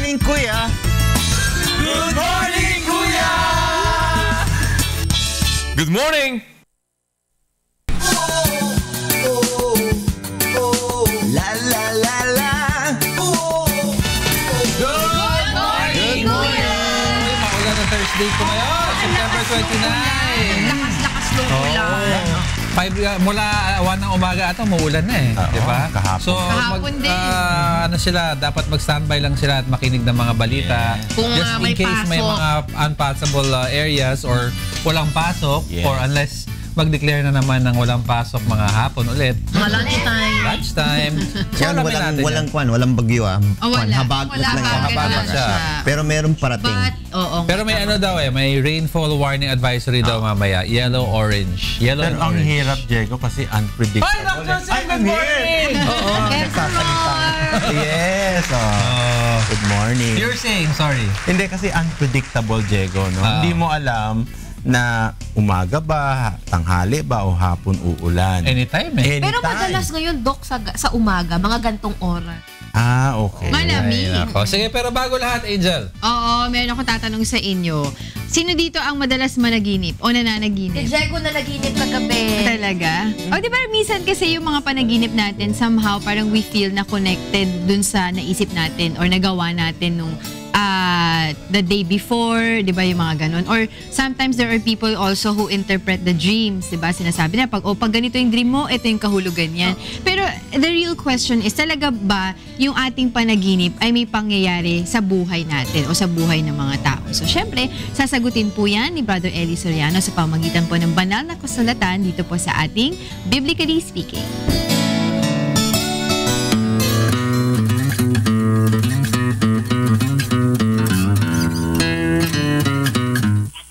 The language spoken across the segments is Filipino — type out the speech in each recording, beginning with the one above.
morning, Kuya! Good morning, Kuya! Good morning! La la la la! Good morning, Kuya! Maulan na Thursday ko ngayon, September 29. Lakas-lakas ng ulan. Mula 1 ng umaga ata, maulan na eh. Di ba? Kahapon. So, Kahapon din. ano sila, dapat mag-standby lang sila at makinig ng mga balita. Kung Just in may case may pasok. mga unpassable areas or walang pasok, Yes. or unless mag-declare na naman ng walang pasok mga hapon ulit. Mga lunchtime. Lunchtime. Yan, walang bagyo Wala. Habagat lang yan. Habagat siya. Pero meron parating. But, oo. Pero may ano daw eh, may rainfall warning advisory daw mamaya. Yellow, orange. Yellow Pero and ang orange. hirap, Diego, kasi unpredictable. Ay, Dr. Sim, good morning! Oo, nagsasalita. Yes. Good morning. You're saying, sorry. Hindi kasi unpredictable, Diego, no? Hindi mo alam na umaga ba, tanghali ba, o hapon uulan. Anytime eh. Pero madalas ngayon, Doc, sa umaga, mga gantong oras. Ah, okay. Malamig. Ay, nako. Sige, pero bago lahat, Angel. Oo, meron akong tatanong sa inyo. Sino dito ang madalas managinip o Si nananaginip? Diego na naginip kagabi. Talaga? O di ba minsan kasi yung mga panaginip natin, somehow parang we feel na connected dun sa naisip natin or nagawa natin nung the day before, di ba yung mga ganun? Or sometimes there are people also who interpret the dreams, di ba? Sinasabi na, pag ganito yung dream mo, ito yung kahulugan yan. Pero the real question is, talaga ba yung ating panaginip ay may pangyayari sa buhay natin o sa buhay ng mga tao? So, syempre, sasagutin po yan ni Brother Eli Soriano sa pamagitan po ng banal na kasulatan dito po sa ating Biblically Speaking.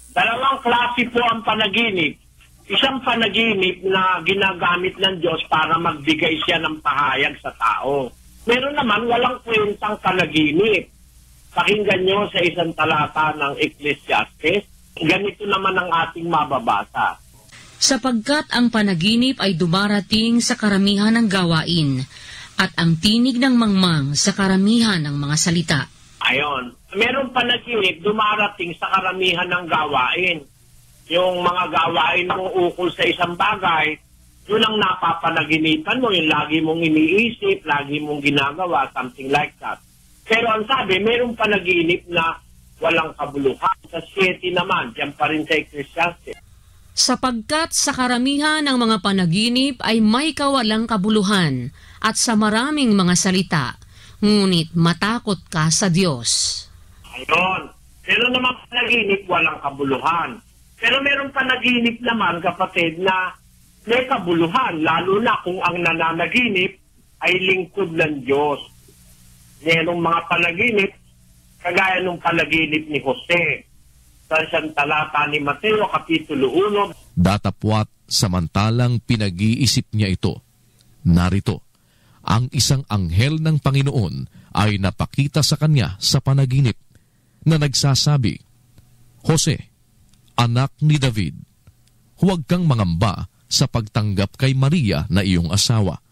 Dalawang klase po ang panaginip. Isang panaginip na ginagamit ng Diyos para magbigay siya ng pahayag sa tao. Meron naman walang kwentang panaginip. Pakinggan nyo sa isang talata ng Ecclesiastes. Ganito naman ang ating mababasa. Sapagkat ang panaginip ay dumarating sa karamihan ng gawain at ang tinig ng mangmang sa karamihan ng mga salita. Ayon. Meron panaginip dumarating sa karamihan ng gawain. Yung mga gawain mo ukol sa isang bagay, yun ang napapanaginipan mo, yung lagi mong iniisip, lagi mong ginagawa, something like that. Pero ang sabi, merong panaginip na walang kabuluhan. Sa 7 naman, diyan pa rin sa Ecclesiastes. Sapagkat sa karamihan ng mga panaginip ay may kawalang kabuluhan at sa maraming mga salita, ngunit matakot ka sa Diyos. Ayun. Pero naman panaginip, walang kabuluhan. Pero meron panaginip naman, kapatid, na may kabuluhan, lalo na kung ang nananaginip ay lingkod ng Diyos. Merong mga panaginip, kagaya ng panaginip ni Jose. Sa isang talata ni Mateo, Kapitulo 1. Datapwat samantalang pinag-iisip niya ito. Narito, ang isang anghel ng Panginoon ay napakita sa kanya sa panaginip na nagsasabi, Jose, anak ni David, huwag kang mangamba sa pagtanggap kay Maria na iyong asawa,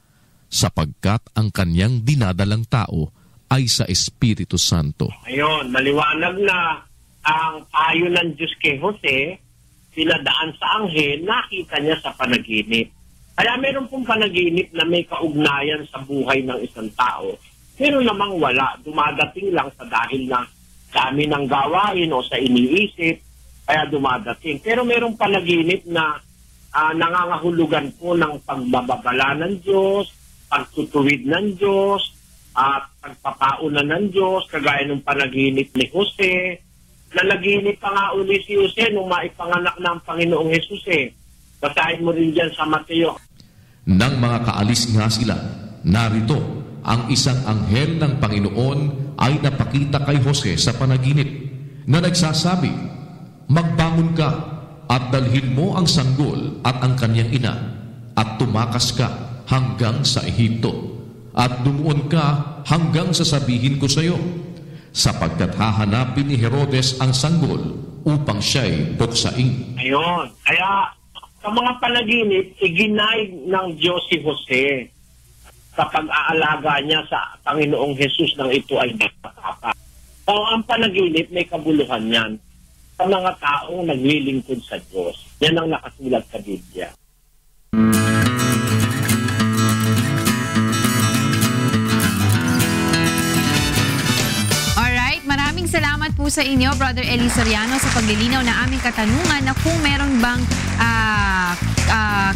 sapagkat ang kanyang dinadalang tao ay sa Espiritu Santo. Ayun, maliwanag na ang payo ng Diyos kay Jose, pinadaan sa anghel, nakita niya sa panaginip. Kaya meron pong panaginip na may kaugnayan sa buhay ng isang tao. Pero namang wala, dumadating lang sa dahil na dami ng gawain o sa iniisip, kaya dumadating. Pero merong panaginip na nangangahulugan po ng pagbababala ng Diyos, pagtutuwid ng Diyos, at pagpapauna ng Diyos, kagaya ng panaginip ni Jose. Nanaginip pa nga uli si Jose nung maipanganak ng Panginoong Jesus eh. Basahin mo rin dyan sa Mateo. Nang mga kaalis nga sila, narito, ang isang anghel ng Panginoon ay napakita kay Jose sa panaginip na nagsasabi, magbangon ka at dalhin mo ang sanggol at ang kanyang ina at tumakas ka hanggang sa Ehipto at dumuon ka hanggang sa sabihin ko sa iyo, sapagkat hahanapin ni Herodes ang sanggol upang siya'y buksain. Ayun. Kaya sa mga panaginip, iginay ng Diyos si Jose sa pag-aalaga niya sa Panginoong Jesus nang ito ay nakatapa. O ang panaginip may kabuluhan yan sa mga taong naglilingkod sa Diyos. Yan ang nakasulat sa Biblia. Alright, maraming salamat po sa inyo, Brother Eli Soriano, sa paglilinaw na aming katanungan na kung meron bang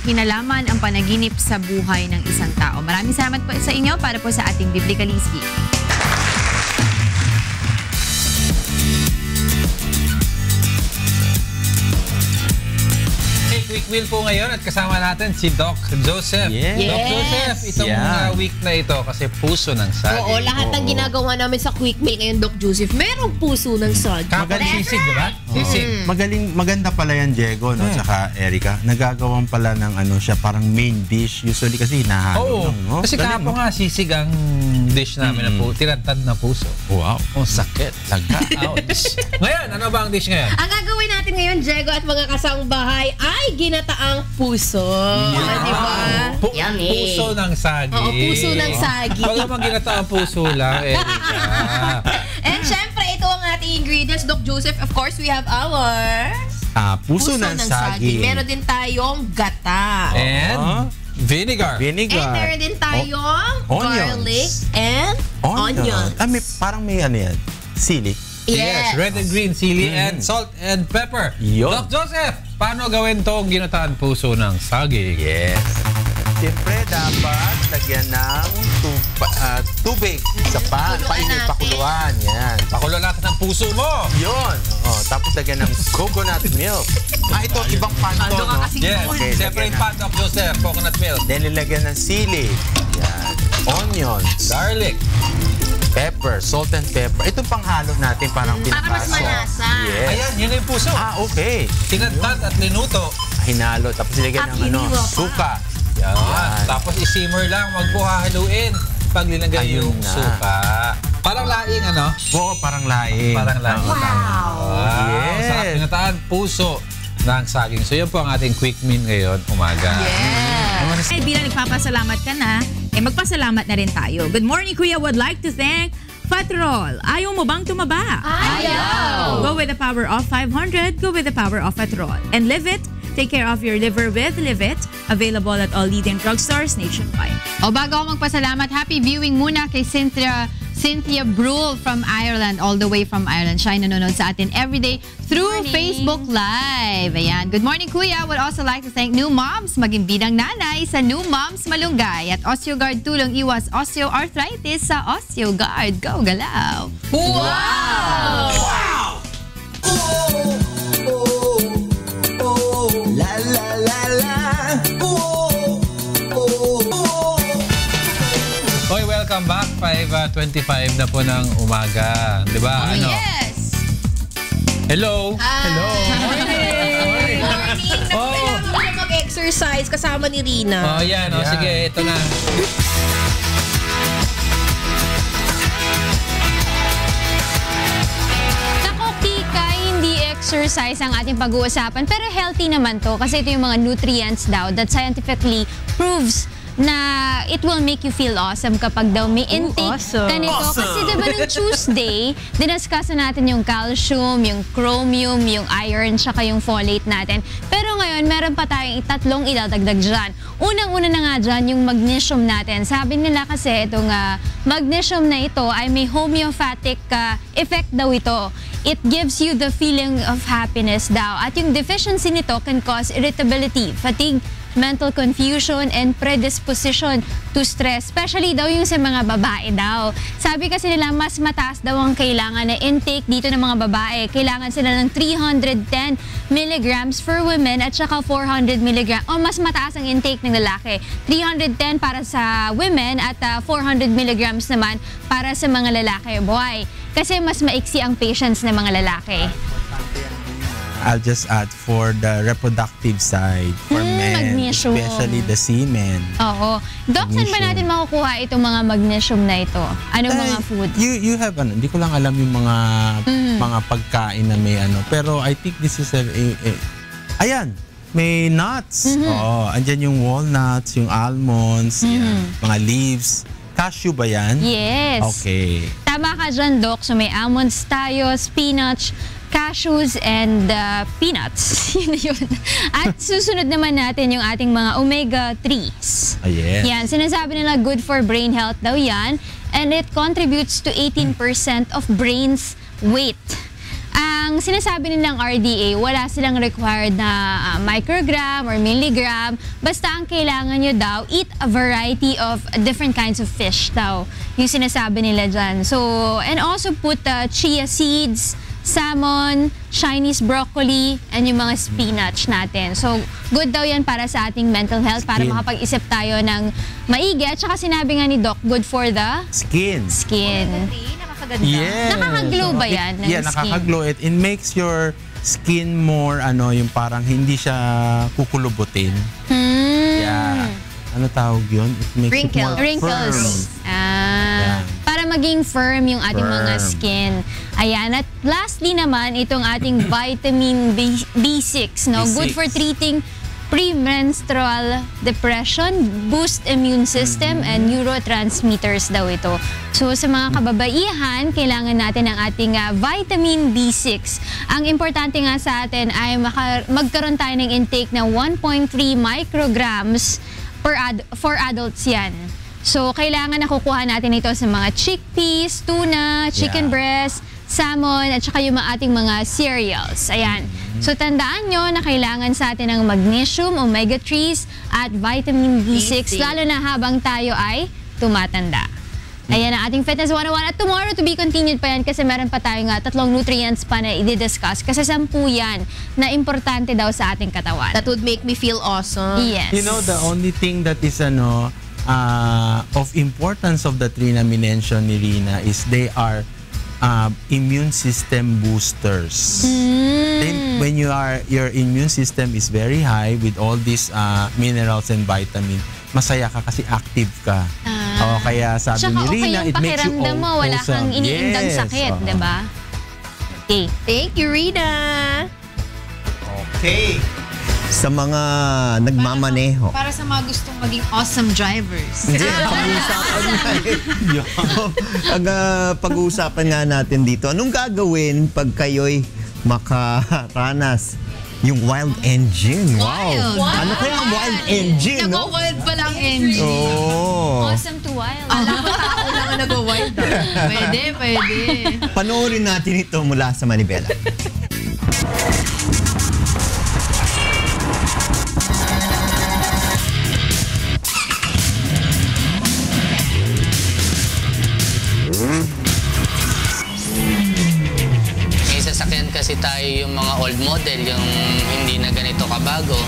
kinalaman ang panaginip sa buhay ng isang tao. Maraming salamat po sa inyo para po sa ating Biblically Speak. Quick Wheel po ngayon at kasama natin si Doc Joseph. Yes. Doc Joseph, itong week na ito kasi puso ng saging. Oo, lahat ng ginagawa namin sa Quick Meal ngayon, Doc Joseph, merong puso ng saging. Magaling sisig, di ba? Sisig. Maganda pala yan, Diego, no? Tsaka Erica. Nagagawan pala ng siya, parang main dish. Usually kasi hinahalo lang, no? Kasi kahapon nga sisig ang dish namin na po, tinatad na puso. Wow. Oh, sakit. Laga. Ouch. Ngayon, ano ba ang dish ngayon? Ang gagawin natin ngayon, Diego at mga kasambahay, ay ginataang puso. Yeah. Di ba? Yummy. Puso ng saging. Oo, puso ng saging. Wala mang ginataang puso lang, Erica. And syempre, ito ang ating ingredients, Doc Joseph. Of course, we have our Puso ng saging. Meron din tayong gata. And vinegar. And meron din tayong garlic and onions. Parang may yan. Sili. Yes, red and green chili and salt and pepper. Yun. Doc Joseph, paano gawin tong ginataan puso ng saging? Yes. Siyempre, dapat lagyan ng tubig sa pan. Pakuluan. Yan. Pakulo natin ang puso mo. Yun. Tapos lagyan ng coconut milk. Ito, ibang pan to, no? Yes, Okay, separate pan, Doc Joseph, coconut milk. Then, nilagyan ng sili. Yan. Onions. Garlic. Pepper, salt and pepper. Itong panghalo natin parang Para mas pinapaso. malasa. Yes. Ayan, yun yung puso. Okay. Tinadtad at linuto. Hinalo. Tapos nilagyan At ng iniwa pa. suka. Yan. Yan. Tapos i-simmer lang, wag po hahaluin pag linagay Ayun yung na. suka. Parang laing, ano? Oo, parang laing. Parang laing. Wow. Wow. Sarap ginataan puso ng saging. So yan po ang ating quick meal ngayon, umaga. Yes. Bilang nagpapasalamat ka na, magpasalamat na rin tayo. Good morning, Kuya. Would like to thank Fatrol. Ayaw mo bang tumaba? Ayaw! Go with the power of 500. Go with the power of Fatrol. And live it. Take care of your liver with Live It. Available at all leading drugstores nationwide. O bago ako magpasalamat, happy viewing muna kay Cynthia Brule from Ireland, all the way from Ireland. Siya ay nanonood sa atin everyday through Facebook Live. Ayan. Good morning, Kuya. Would also like to thank New Moms, maging bidang nanay sa New Moms Malunggay. At OsteoGuard, tulong iwas osteoarthritis sa OsteoGuard. Go, galaw! Wow! La la la la. Hoy, welcome back. 5:25 na po ng umaga. Di ba? Yes! Hello? Hello? Morning! Kailangan mo na mag-exercise kasama ni Rina. Oh, yan. Oh, sige, ito na. Exercise ang ating pag-uusapan, pero healthy naman to kasi ito yung mga nutrients daw that scientifically proves na it will make you feel awesome kapag daw may intake ka nito. Kasi diba nung Tuesday, dinascuss natin yung calcium, yung chromium, yung iron, tsaka yung folate natin. Pero ngayon, meron pa tayong tatlong idadagdag dyan. Unang-una na nga dyan, yung magnesium natin. Sabi nila kasi itong magnesium na ito ay may homeopathic effect daw ito. It gives you the feeling of happiness daw. At yung deficiency nito can cause irritability, fatigue, mental confusion, and predisposition to stress. Especially daw yung sa mga babae daw. Sabi kasi nila, mas mataas daw ang kailangan na intake dito ng mga babae. Kailangan sila ng 310 milligrams for women at saka 400 milligrams. O mas mataas ang intake ng lalaki. 310 para sa women at 400 milligrams naman para sa mga lalaki. Boy, kasi mas maiksi ang patience ng mga lalaki. I'll just add for the reproductive side, for men, magnesium. especially the semen. Oo. Doc, saan ba natin makukuha itong mga magnesium na ito? Anong mga food? You have hindi ko lang alam yung mga pagkain na may pero I think this is ayan, may nuts. Oo, andyan yung walnuts, yung almonds, yan, mga leaves. Cashew ba yan? Yes. Okay. Tama ka dyan, Doc. So may almonds tayo, spinach, cashews, and peanuts. Yun na yun. At susunod naman natin yung ating mga omega-3s. Yes. Yan, sinasabi nila good for brain health daw yan. And it contributes to 18% of brain's weight. Ang sinasabi nilang RDA, wala silang required na microgram or milligram. Basta ang kailangan nyo daw, eat a variety of different kinds of fish daw. Yung sinasabi nila dyan. So, and also put chia seeds, salmon, Chinese broccoli, and yung mga spinach natin. So, good daw yan para sa ating mental health, para makapag-isip tayo ng maigi. At saka sinabi nga ni Doc, good for the Skin. Nakakaganda. Yes. Nakakaglow ba yan ng Yeah, skin? nakakaglow. It makes your skin more, yung parang hindi siya kukulubutin. Yeah. Ano tawag yun? It makes it more Wrinkles. Yan. Para maging firm yung ating mga Firm. skin. Ayan. At lastly naman, itong ating vitamin B6. No? B6. Good for treating premenstrual depression, boost immune system, and neurotransmitters daw ito. So sa mga kababaihan, kailangan natin ang ating vitamin B6. Ang importante nga sa atin ay magkaroon tayo ng intake na 1.3 micrograms for adults yan. So, kailangan nakukuha natin ito sa mga chickpeas, tuna, chicken breast, salmon, at saka yung ating mga cereals. Ayan. So, tandaan nyo na kailangan sa atin ng magnesium, omega-3s, at vitamin B6, lalo na habang tayo ay tumatanda. Ayan ang ating Fitness 101. At tomorrow to be continued pa yan kasi meron pa tayong 3 nutrients pa na i-discuss. Kasi 10 yan na importante daw sa ating katawan. That would make me feel awesome. Yes. You know, the only thing that is of importance of the 3 na minention ni Rina is they are immune system boosters. Then when your immune system is very high with all these minerals and vitamins, masaya ka kasi active ka. Kaya sabi ni Rina, it makes you pakiramdam mo, wala kang iniindang Yes. sakit, diba? Okay. Thank you, Rina. Okay. Sa mga nagmamaneho. Para sa mga gustong maging awesome drivers. Hindi, pag-uusapan nga Ang pag-uusapan nga natin dito, anong gagawin pag kayo'y makaranas yung wild engine? Wow! Ano kaya ang wild engine, no? Nag-wild pa lang engine. Oh. Awesome to wild. Alam mo, ako lang ang nag-wild. Pwede. Panoorin natin ito mula sa Manibela. May sasakyan kasi tayo yung mga old model, yung hindi na ganito kabago.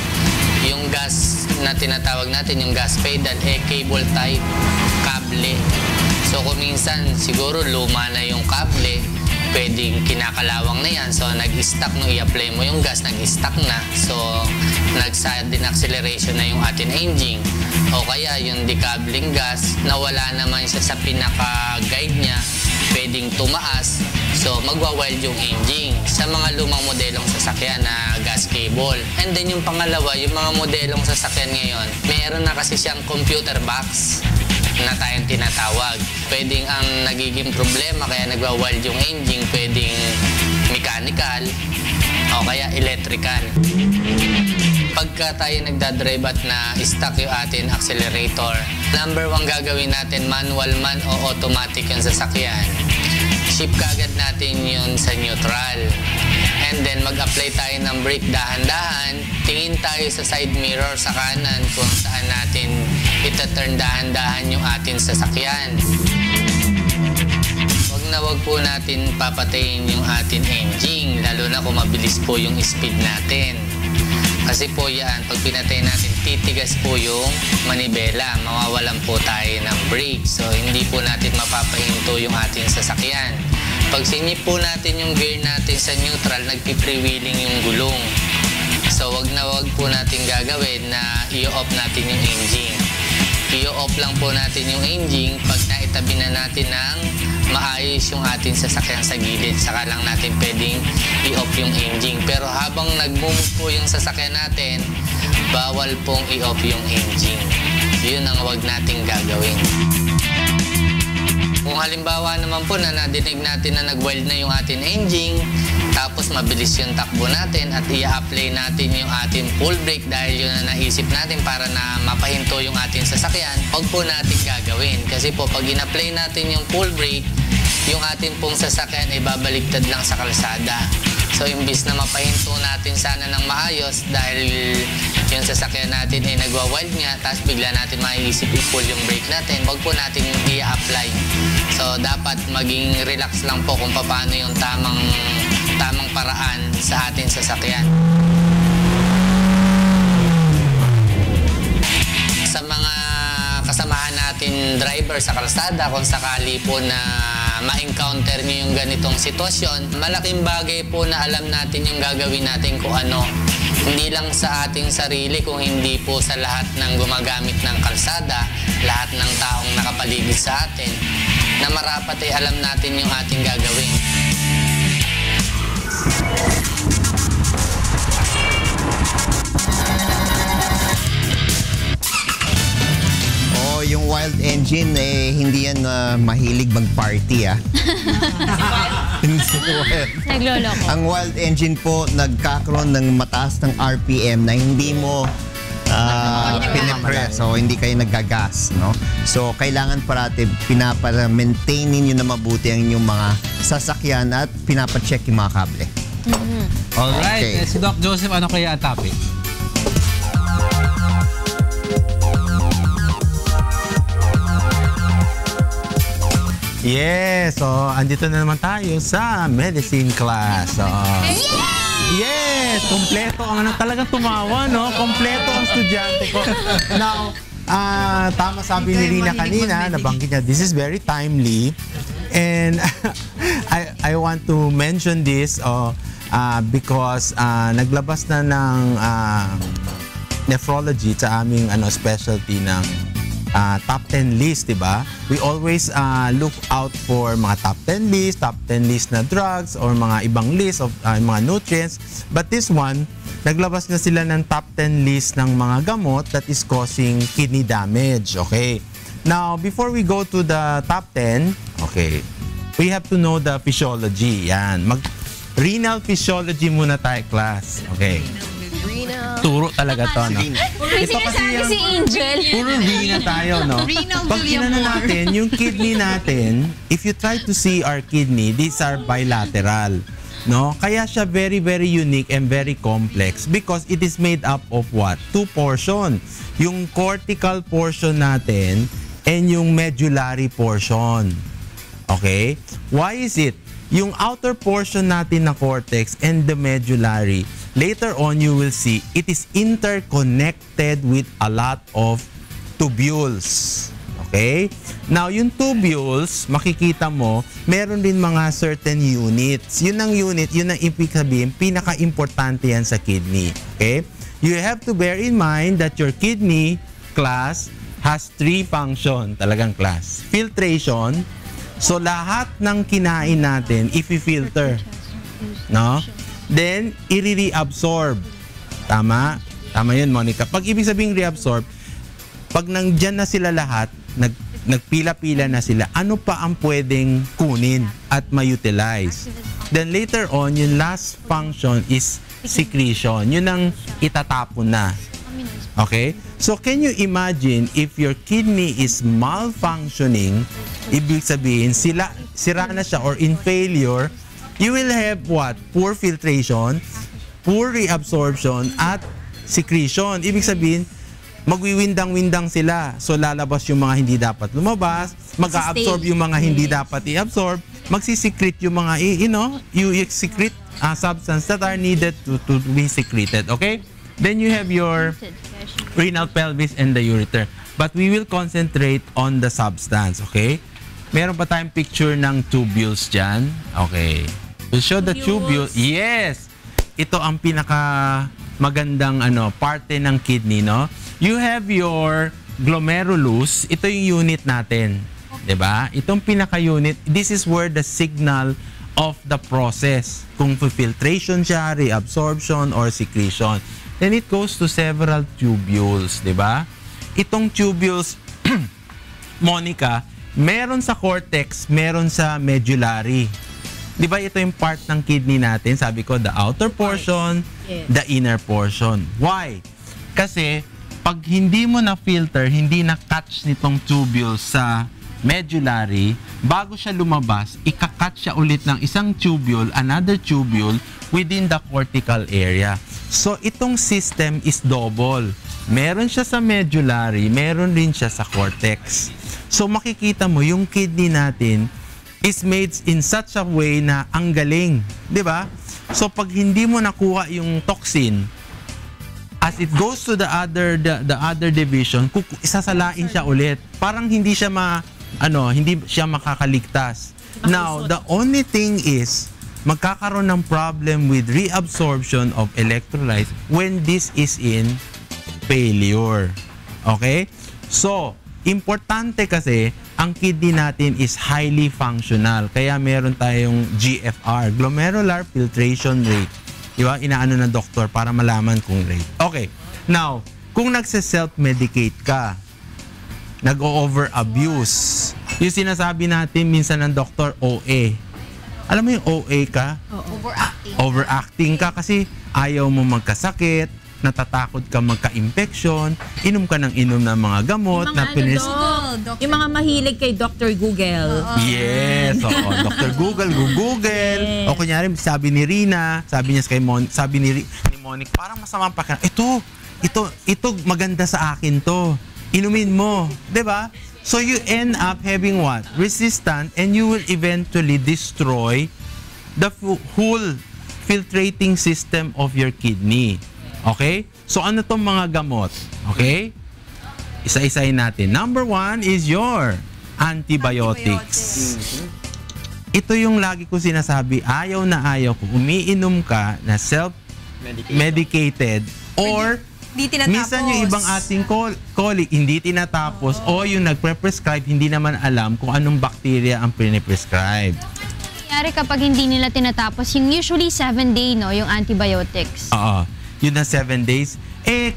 Yung gas na tinatawag natin, yung gas pedal, cable type, kable. So kung minsan siguro luma na yung kable, pwedeng kinakalawang na yan. So nag-stuck nung i-apply mo yung gas, nag-stuck na. So nag-sudden acceleration na yung ating engine. O kaya yung decoupling gas, nawala naman siya sa pinaka-guide niya, pwedeng tumaas. So magwa-wild yung engine sa mga lumang modelong sasakyan na gas cable. And then yung pangalawa, yung mga modelong sasakyan ngayon, meron na kasi siyang computer box na tayong tinatawag. Pwedeng ang nagiging problema kaya nagwa-wild yung engine, pwedeng mechanical o kaya electrical. Pagka tayo nagdadrive at na-stuck yung ating accelerator, number 1 gagawin natin, manual man o automatic yung sasakyan. Shift kagad natin yun sa neutral. And then mag-apply tayo ng brake dahan-dahan. Tingin tayo sa side mirror sa kanan kung saan natin ita-turn dahan-dahan yung ating sasakyan. Wag po natin papatayin yung ating engine, lalo na kung mabilis po yung speed natin. Kasi po yan, pag pinatay natin, titigas po yung manibela, mawawalan po tayo ng brake. So hindi po natin mapapahinto yung ating sasakyan. Pag sinip po natin yung gear natin sa neutral, nagpi-freewheeling yung gulong. So wag po natin gagawin na i-off natin yung engine. I-off lang po natin yung engine pag naitabi na natin ng maayos yung ating sasakyan sa gilid. Saka lang natin pwedeng i-off yung engine. Pero habang nag-move po yung sasakyan natin, bawal pong i-off yung engine. Yun ang wag nating gagawin. Kung halimbawa naman po na nadinig natin na nag-wild na yung ating engine, tapos mabilis yung takbo natin at i-apply natin yung ating full brake dahil yun na naisip natin para na mapahinto yung ating sasakyan, huwag po natin gagawin. Kasi po pag in-apply natin yung full brake, yung ating pong sasakyan ay babaligtad lang sa kalsada. So, imbis na mapahinto natin sana ng maayos dahil yung sasakyan natin ay nagwa-wild nga, tapos bigla natin maiisip i-pull yung brake natin, wag po natin i-apply. So, dapat maging relax lang po kung paano yung tamang paraan sa ating sasakyan. Sa mga kasamahan natin driver sa kalsada, kung sakali po na ma-encounter nyo yung ganitong sitwasyon, malaking bagay po na alam natin yung gagawin natin kung ano. Hindi lang sa ating sarili, kung hindi po sa lahat ng gumagamit ng kalsada, lahat ng taong nakapaligid sa atin, na marapat ay alam natin yung ating gagawin. Yung wild engine, hindi yan mahilig mag-party, Nagloloko. Ang wild engine po, nagkakaroon ng mataas ng RPM na hindi mo pinipress. So, hindi kayo nagagas, no? So, kailangan parati pinapa-maintain ninyo na mabuti ang inyong mga sasakyan at pinapa-check yung mga kable. Alright. Okay. Si Doc Joseph, ano kaya ang topic? Yes, so andito na naman tayo sa medicine class. So, yes, kompleto ang talagang tumawa, no? Kompleto ang estudyante ko. Now, tama sabi ni Rina kanina, nabanggit niya, this is very timely. And I want to mention this because naglabas na ng nephrology sa aming specialty ng top 10 list, diba? We always look out for mga top 10 list na drugs or mga ibang list of mga nutrients. But this one, naglabas na sila ng top 10 list ng mga gamot that is causing kidney damage, okay? Now, before we go to the top 10, okay, we have to know the physiology. Yan. Renal physiology muna tayo, class. Okay. Turo talaga to, no? May sinasabi si Angel. Puro Rina tayo, no? Pag inano natin, yung kidney natin, if you try to see our kidney, these are bilateral, no? Kaya siya very, very unique and very complex because it is made up of what? Two portion. Yung cortical portion natin and yung medullary portion. Okay? Why is it? Yung outer portion natin na cortex and the medullary, later on you will see it is interconnected with a lot of tubules. Okay? Now, yung tubules, makikita mo, meron din mga certain units. Yun ang unit, yun ang ibig sabihin, pinaka-importante yan sa kidney. Okay? You have to bear in mind that your kidney, class, has 3 function, talagang class. Filtration. So, lahat ng kinain natin, i-filter. No? Then, i-reabsorb. Tama? Tama yun, Monica. Pag ibig sabihin reabsorb, pag nandyan na sila lahat, nagpila-pila na sila, ano pa ang pwedeng kunin at ma-utilize? Then later on, yung last function is secretion. Yun ang itatapon na. Okay? So, can you imagine if your kidney is malfunctioning, ibig sabihin, sira na siya or in failure, you will have what? Poor filtration, poor reabsorption, at secretion. Ibig sabihin, magwiwindang-windang sila. So, lalabas yung mga hindi dapat lumabas, mag-absorb yung mga hindi dapat i-absorb, magsisecrete yung mga, you secrete substance that are needed to be secreted. Okay? Then you have your renal pelvis and the ureter. But we will concentrate on the substance. Okay? Meron pa tayong picture ng tubules dyan. Okay. We'll show the tubules. Yes! Ito ang pinaka magandang parte ng kidney, no? You have your glomerulus. Ito yung unit natin. Diba? Itong pinaka-unit, this is where the signal of the process. Kung filtration siya, reabsorption, or secretion. Then it goes to several tubules. Diba? Itong tubules, Monica, meron sa cortex, meron sa medullary. Di ba ito yung part ng kidney natin? Sabi ko, the outer portion, the inner portion. Why? Kasi, pag hindi mo na-filter, hindi na-catch nitong tubule sa medullary, bago siya lumabas, ika-catch siya ulit ng isang tubule, another tubule, within the cortical area. So, itong system is double. Meron siya sa medullary, meron rin siya sa cortex. So, makikita mo, yung kidney natin is made in such a way na ang galing. Di ba? So, pag hindi mo nakuha yung toxin, as it goes to the other division, isasalain siya ulit. Parang hindi siya hindi siya makakaligtas. Now, the only thing is, magkakaroon ng problem with reabsorption of electrolytes when this is in failure. Okay? So, importante kasi, ang kidney natin is highly functional. Kaya meron tayong GFR, glomerular filtration rate. Diba? Inaano ng doktor para malaman kung rate. Okay. Now, kung nagse-self-medicate ka, nag-o-over-abuse, yung sinasabi natin minsan ng doktor, OA. Alam mo yung OA ka? Overacting. Overacting ka kasi ayaw mo magkasakit, natatakot ka magka-infection, inom ka ng inom ng mga gamot na yung mga mahilig kay Dr. Google. Yes, oo. Dr. Google, Google. Yes. O kunyari, sabi ni Rina, sabi niya kay sabi ni Monique, parang masama pa ka. Ito maganda sa akin to. Inumin mo, 'di ba? So you end up having what? Resistant, and you will eventually destroy the whole filtrating system of your kidney. Okay? So ano tong mga gamot? Okay? Isa-isahin natin. Number 1 is your antibiotics. Ito yung lagi ko sinasabi, ayaw na ayaw ko. Umiinom ka na self-medicated or minsan yung ibang ating colleague, hindi tinatapos o yung nagpre-prescribe, hindi naman alam kung anong bacteria ang piniprescribe. Nangyari kapag hindi nila tinatapos, yung usually 7-day, no, yung antibiotics. Oo. Yun na 7 days.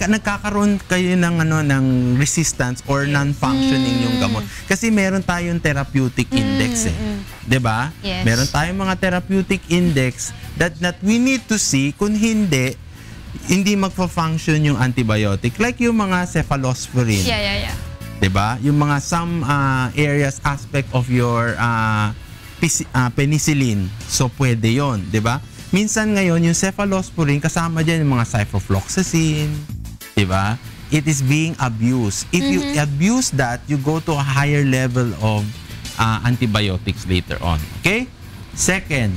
Nagkakaroon kayo ng ng resistance or non-functioning yung gamot. Kasi meron tayong therapeutic index 'Di ba? Yes. Meron tayong mga therapeutic index that we need to see kung hindi magfa-function yung antibiotic. Like yung mga cephalosporin. Yeah. 'Di ba? Yung mga some areas aspect of your penicillin. So pwede 'yon, 'di ba? Minsan ngayon, yung cephalosporin, kasama dyan yung mga ciprofloxacin, diba? It is being abused. If you abuse that, you go to a higher level of antibiotics later on. Okay? Second,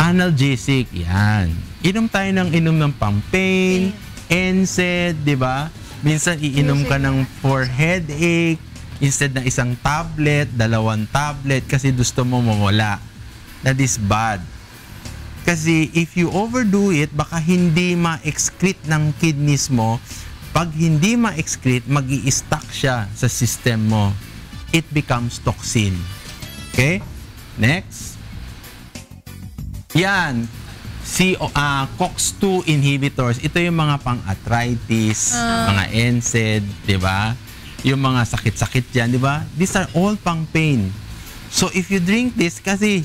analgesic. Yan. Inom tayo ng pampain, NSAID, diba? Minsan, iinom ka ng for headache, instead na isang tablet, 2 tablet, kasi gusto mo mawala. That is bad. Kasi if you overdo it, baka hindi ma-excrete ng kidneys mo. Pag hindi ma-excrete, mag-i-stuck siya sa system mo. It becomes toxin. Okay? Next. Yan. COX-2 inhibitors. Ito yung mga pang-arthritis, mga NSAID, di ba? Yung mga sakit-sakit dyan, di ba? These are all pang-pain. So if you drink this, kasi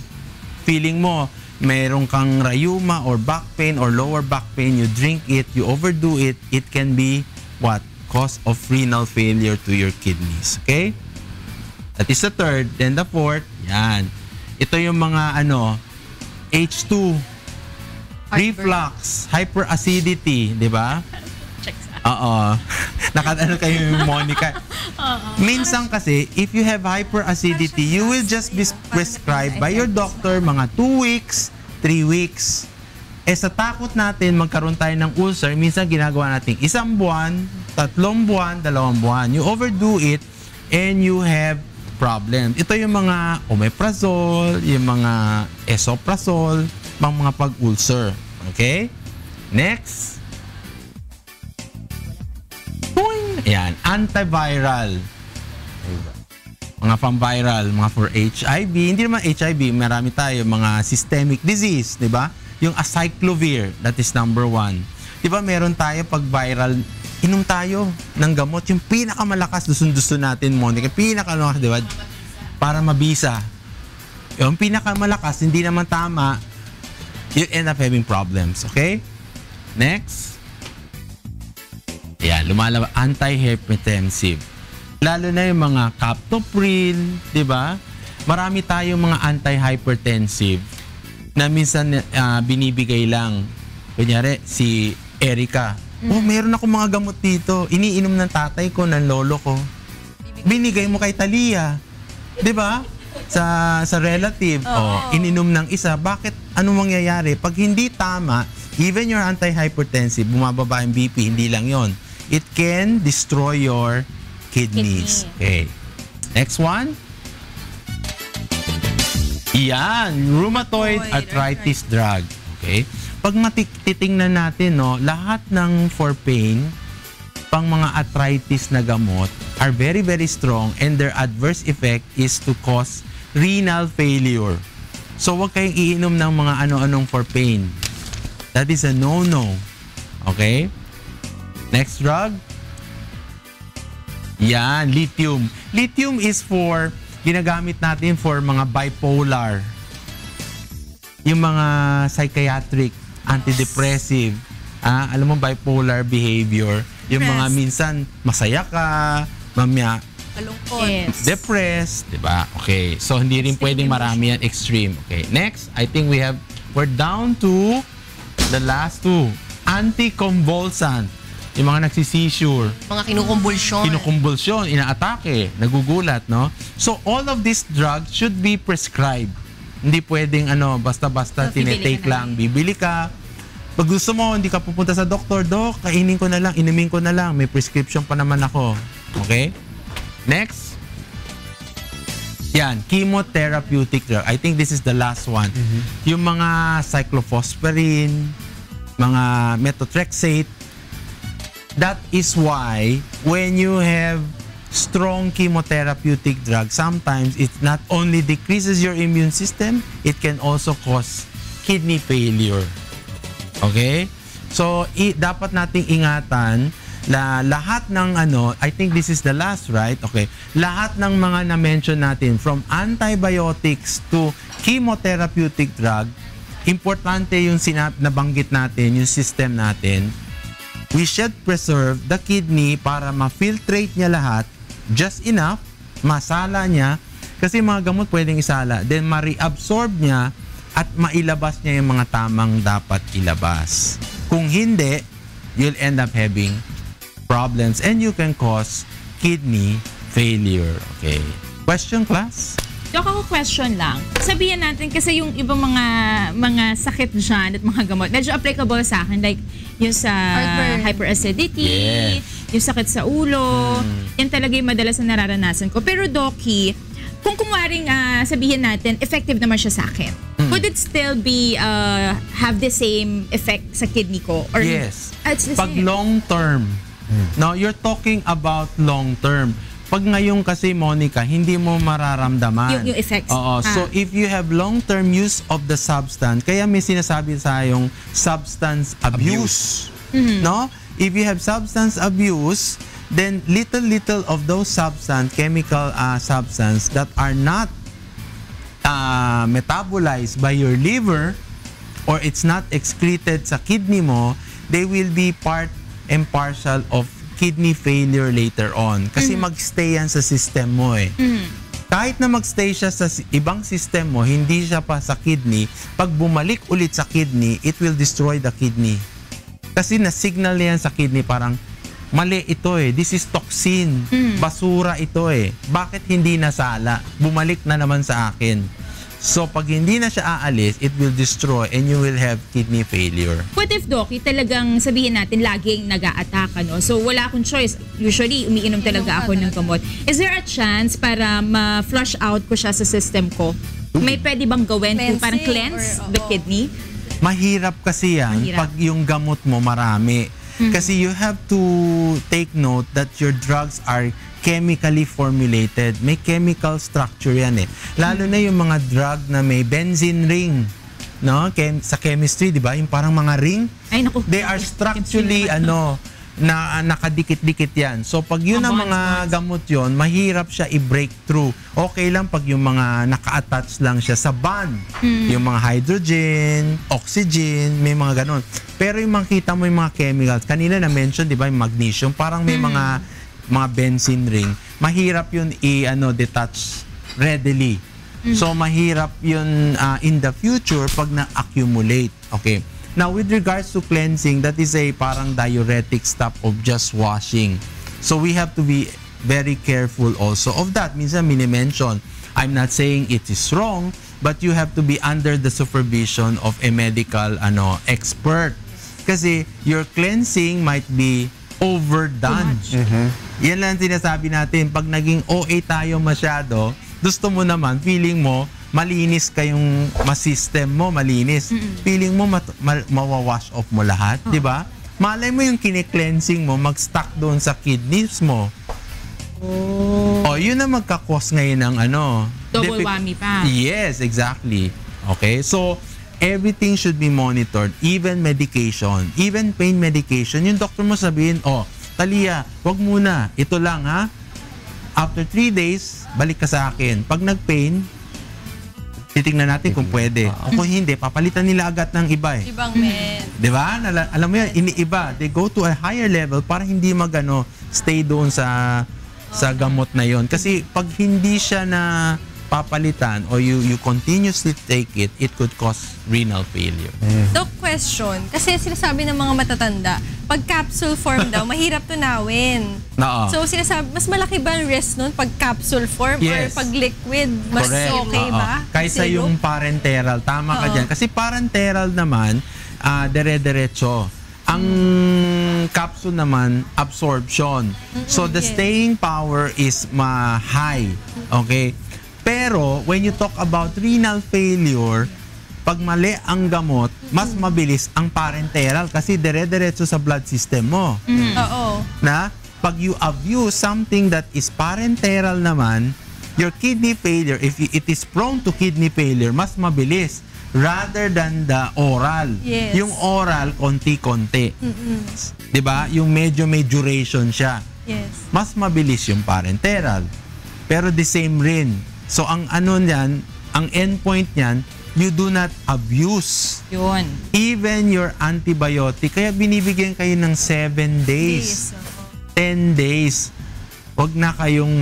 feeling mo, mayroon kang rheuma or back pain or lower back pain, you drink it, you overdo it, it can be what? Cause of renal failure to your kidneys. Okay? That is the third. Then the fourth, yan. Ito yung mga H2, reflux, hyperacidity, di ba? Oo. Nakatano kayo yung Monica. Minsan kasi, if you have hyperacidity, you will just be prescribed by your doctor mga 2 weeks, 3 weeks. Sa takot natin magkaroon tayo ng ulcer, minsan ginagawa natin 1 buwan, 3 buwan, 2 buwan. You overdo it and you have problems. Ito yung mga omeprazole, yung mga esomeprazole, mga pag-ulcer. Okay? Next. Ayan, antiviral. Mga pang-viral, mga for HIV. Hindi naman HIV, marami tayo, mga systemic disease, di ba? Yung acyclovir, that is number 1. Di ba meron tayo pag viral inom tayo ng gamot. Yung pinakamalakas, gusto natin, Monica. Pinakamalakas, di ba? Para mabisa. Yung pinakamalakas, hindi naman tama, you end up having problems. Okay? Next. Ayan, lumalabas. Antihypertensive. Lalo na yung mga captopril, di ba? Marami tayong mga antihypertensive na minsan binibigay lang. Kunyari, si Erica. Oh, meron ako mga gamot dito. Iniinom ng tatay ko, ng lolo ko. Binigay mo kay Talia. 'Di ba? Sa relative. Oh, ininom ng isa. Bakit? Anong mangyayari? Pag hindi tama, even your antihypertensive, bumababa yung BP, hindi lang 'yon. It can destroy your kidneys. Okay. Next one. Yan, rheumatoid arthritis drug. Okay? Pag titingnan natin, no, lahat ng for pain, pang mga arthritis na gamot are very, very strong and their adverse effect is to cause renal failure. So, huwag kayong iinom ng mga ano-anong for pain. That is a no-no. Okay? Next drug. Yan, lithium. Lithium is for, ginagamit natin for mga bipolar. Yung mga psychiatric, antidepressive, alam mo, bipolar behavior, yung mga minsan masaya ka, mamaya depressed, diba? Okay, so hindi rin pwedeng marami yan, extreme. Okay, next, I think we're down to the last two. Anticonvulsant, yung mga nagsisisure. Mga kinukumbulsyon, inaatake, nagugulat, no? So all of these drugs should be prescribed. Hindi pwedeng basta-basta tinetake lang, bibili ka. Pag gusto mo, hindi ka pupunta sa doktor, Dok, kainin ko na lang, inumin ko na lang, may prescription pa naman ako. Okay? Next. Yan, chemotherapeutic drug. I think this is the last one. Yung mga cyclophosphamide, mga methotrexate. That is why when you have strong chemotherapeutic drug, sometimes it not only decreases your immune system, it can also cause kidney failure. Okay? So, dapat nating ingatan lahat ng I think this is the last, right? Okay. Lahat ng mga na-mention natin, from antibiotics to chemotherapeutic drug, importante yung nabanggit natin, yung system natin. We should preserve the kidney para ma-filtrate niya lahat, just enough, masala niya, kasi mga gamot pwedeng isala, then ma-reabsorb niya at mailabas niya yung mga tamang dapat ilabas. Kung hindi, you'll end up having problems and you can cause kidney failure. Okay. Question, class? Dok, ako question lang. Sabihin natin kasi yung ibang mga sakit dyan at mga gamot, medyo applicable sa akin. Like, yung sa hyperacidity, yung sakit sa ulo, yan talaga yung madalas na nararanasan ko. Pero, Doki, kung kumwaring sabihin natin, effective naman siya sa akin, would it still be have the same effect sa kidney ko? Or yes. It's the Pag same. long term, no, you're talking about long term. Pag ngayon kasi, Monica, hindi mo mararamdaman. Yung effects. Oo. So, if you have long-term use of the substance, kaya may sinasabi tayong substance abuse. No? If you have substance abuse, then little of those chemical substance that are not metabolized by your liver or it's not excreted sa kidney mo, they will be part and parcel of kidney failure later on. Kasi magstay yan sa system mo eh. Kahit na magstay siya sa ibang system mo, hindi siya pa sa kidney, pag bumalik ulit sa kidney, it will destroy the kidney. Kasi na-signal yan sa kidney parang, mali ito eh, this is toxin, basura ito eh. Bakit hindi nasala? Bumalik na naman sa akin. So, pag hindi na siya aalis, it will destroy and you will have kidney failure. What if, Doki, talagang sabihin natin laging nag-a-attack, no? So, wala akong choice. Usually, umiinom talaga ako ng gamot. Is there a chance para ma-flush out ko siya sa system ko? May pwede bang gawin to parang cleanse the kidney? Mahirap kasi yan pag yung gamot mo marami. Kasi you have to take note that your drugs are chemically formulated. May chemical structure yan eh. Lalo na yung mga drug na may benzene ring. No? Sa chemistry, di ba? Yung parang mga ring. Ay, naku. They are structurally, na nakadikit-dikit yan. So pag yun ang mga gamot yon, mahirap siya i-break through. Okay lang pag yung mga naka-attach lang siya sa bond. Yung mga hydrogen, oxygen, may mga ganon. Pero yung makita mo yung mga chemicals, kanina na-mention, di ba, yung magnesium, parang may mga benzene ring. Mahirap yun detach readily. So mahirap yun in the future pag na-accumulate. Okay. Now, with regards to cleansing, that is a parang diuretic stop of just washing. So, we have to be very careful also of that. Minsan, mini-mention, I'm not saying it is wrong, but you have to be under the supervision of a medical expert. Kasi your cleansing might be overdone. Yan lang sinasabi natin. Pag naging OA tayo masyado, gusto mo naman, feeling mo, malinis kayong system mo, malinis. Feeling mo mawawash off mo lahat, di ba? Malay mo yung kine-cleansing mo, mag-stuck doon sa kidneys mo. Yun na magkakos ngayon ng double whammy pa. Yes, exactly. Okay, so everything should be monitored, even medication, even pain medication. Yung doctor mo sabihin, Talia, wag muna, ito lang ha. After 3 days, balik ka sa akin. Pag nag-pain, titingnan natin kung pwede. O kung hindi, papalitan nila agad ng iba eh. Ibang med. Diba? Alam mo yan, iniiba. They go to a higher level para hindi stay doon sa gamot na yon. Kasi pag hindi siya na papalitan or you continuously take it, it could cause renal failure. Doc, question. Kasi sinasabi ng mga matatanda, pag capsule form daw, mahirap tunawin. So sinasabi, mas malaki ba ang risk nun pag capsule form or pag liquid? Mas okay ba? Kaysa yung parenteral. Tama ka dyan. Kasi parenteral naman, dire-diretso. Ang capsule naman, absorption. So the staying power is high. Okay? Pero, when you talk about renal failure, pag mali ang gamot, mas mabilis ang parenteral kasi dire-diretso sa blood system mo. Na, pag you abuse something that is parenteral naman, your kidney failure, if it is prone to kidney failure, mas mabilis rather than the oral. Yung oral, konti-konti. Diba? Yung medyo may duration siya. Mas mabilis yung parenteral. Pero the same rin. So, ang niyan, ang endpoint niyan, you do not abuse. Yun. Even your antibiotic. Kaya binibigyan kayo ng 7 days. 10 days. Huwag na kayong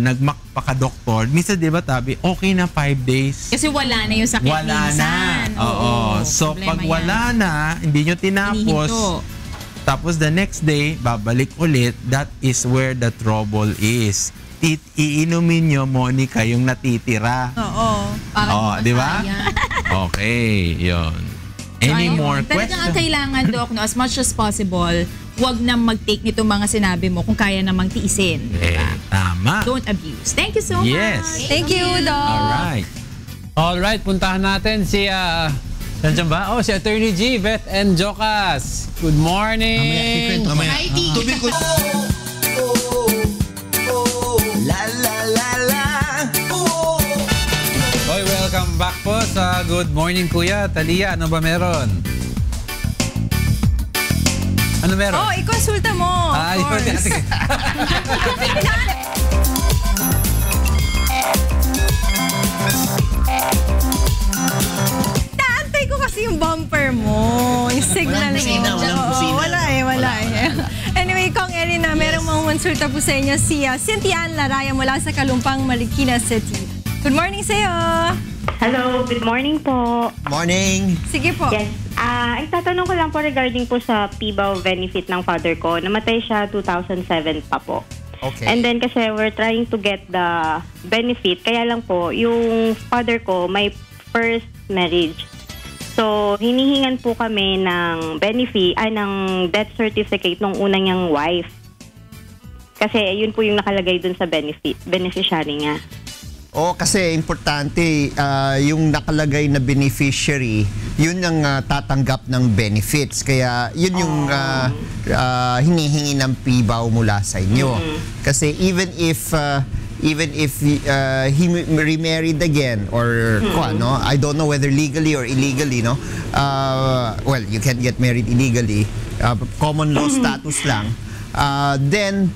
nagmakpaka-doktor. Minsan, di ba, tabi, okay na 5 days. Kasi wala na yung sakit minsan. Oo. So, pag wala na, hindi nyo tinapos, tapos the next day, babalik ulit, that is where the trouble is. Iinumin nyo, Monica, yung natitira. Di ba? Okay, yun. Any more questions? Talagang ang kailangan, Doc, as much as possible, wag na mag-take nito mga sinabi mo kung kaya namang tiisin. Tama. Don't abuse. Thank you so much. Thank you, Doc. Alright, puntahan natin si... Nandiyan ba? Si Attorney G, Beth and Jocas. Good morning! Hi, tubig ko. Welcome back po sa Good Morning Kuya. Talia, ano ba meron? Ano meron? I-consulta mo. Of course. Naantay ko kasi yung bumper mo. Yung signal mo. Wala eh. Anyway, Kong Erina, merong konsulta po sa inyo si Cynthia Laraya mula sa Kalumpang, Marikina City. Good morning sa'yo. Hello, good morning po. Morning. Sige po. Yes. Itatanong ko lang po regarding po sa PIBAW benefit ng father ko. Namatay siya 2007 pa po. Okay. And then kasi we're trying to get the benefit. Kaya lang po, yung father ko may first marriage. So, hinihingan po kami ng benefit, ng death certificate ng unang niyang wife. Kasi yun po yung nakalagay dun sa beneficiary niya. Kasi importante, yung nakalagay na beneficiary, yun ang tatanggap ng benefits. Kaya yun yung hinihingi ng PIBAW mula sa inyo. Kasi even if even if he remarried again or no, I don't know whether legally or illegally, no. Well, you can't get married illegally. Common law status lang. Then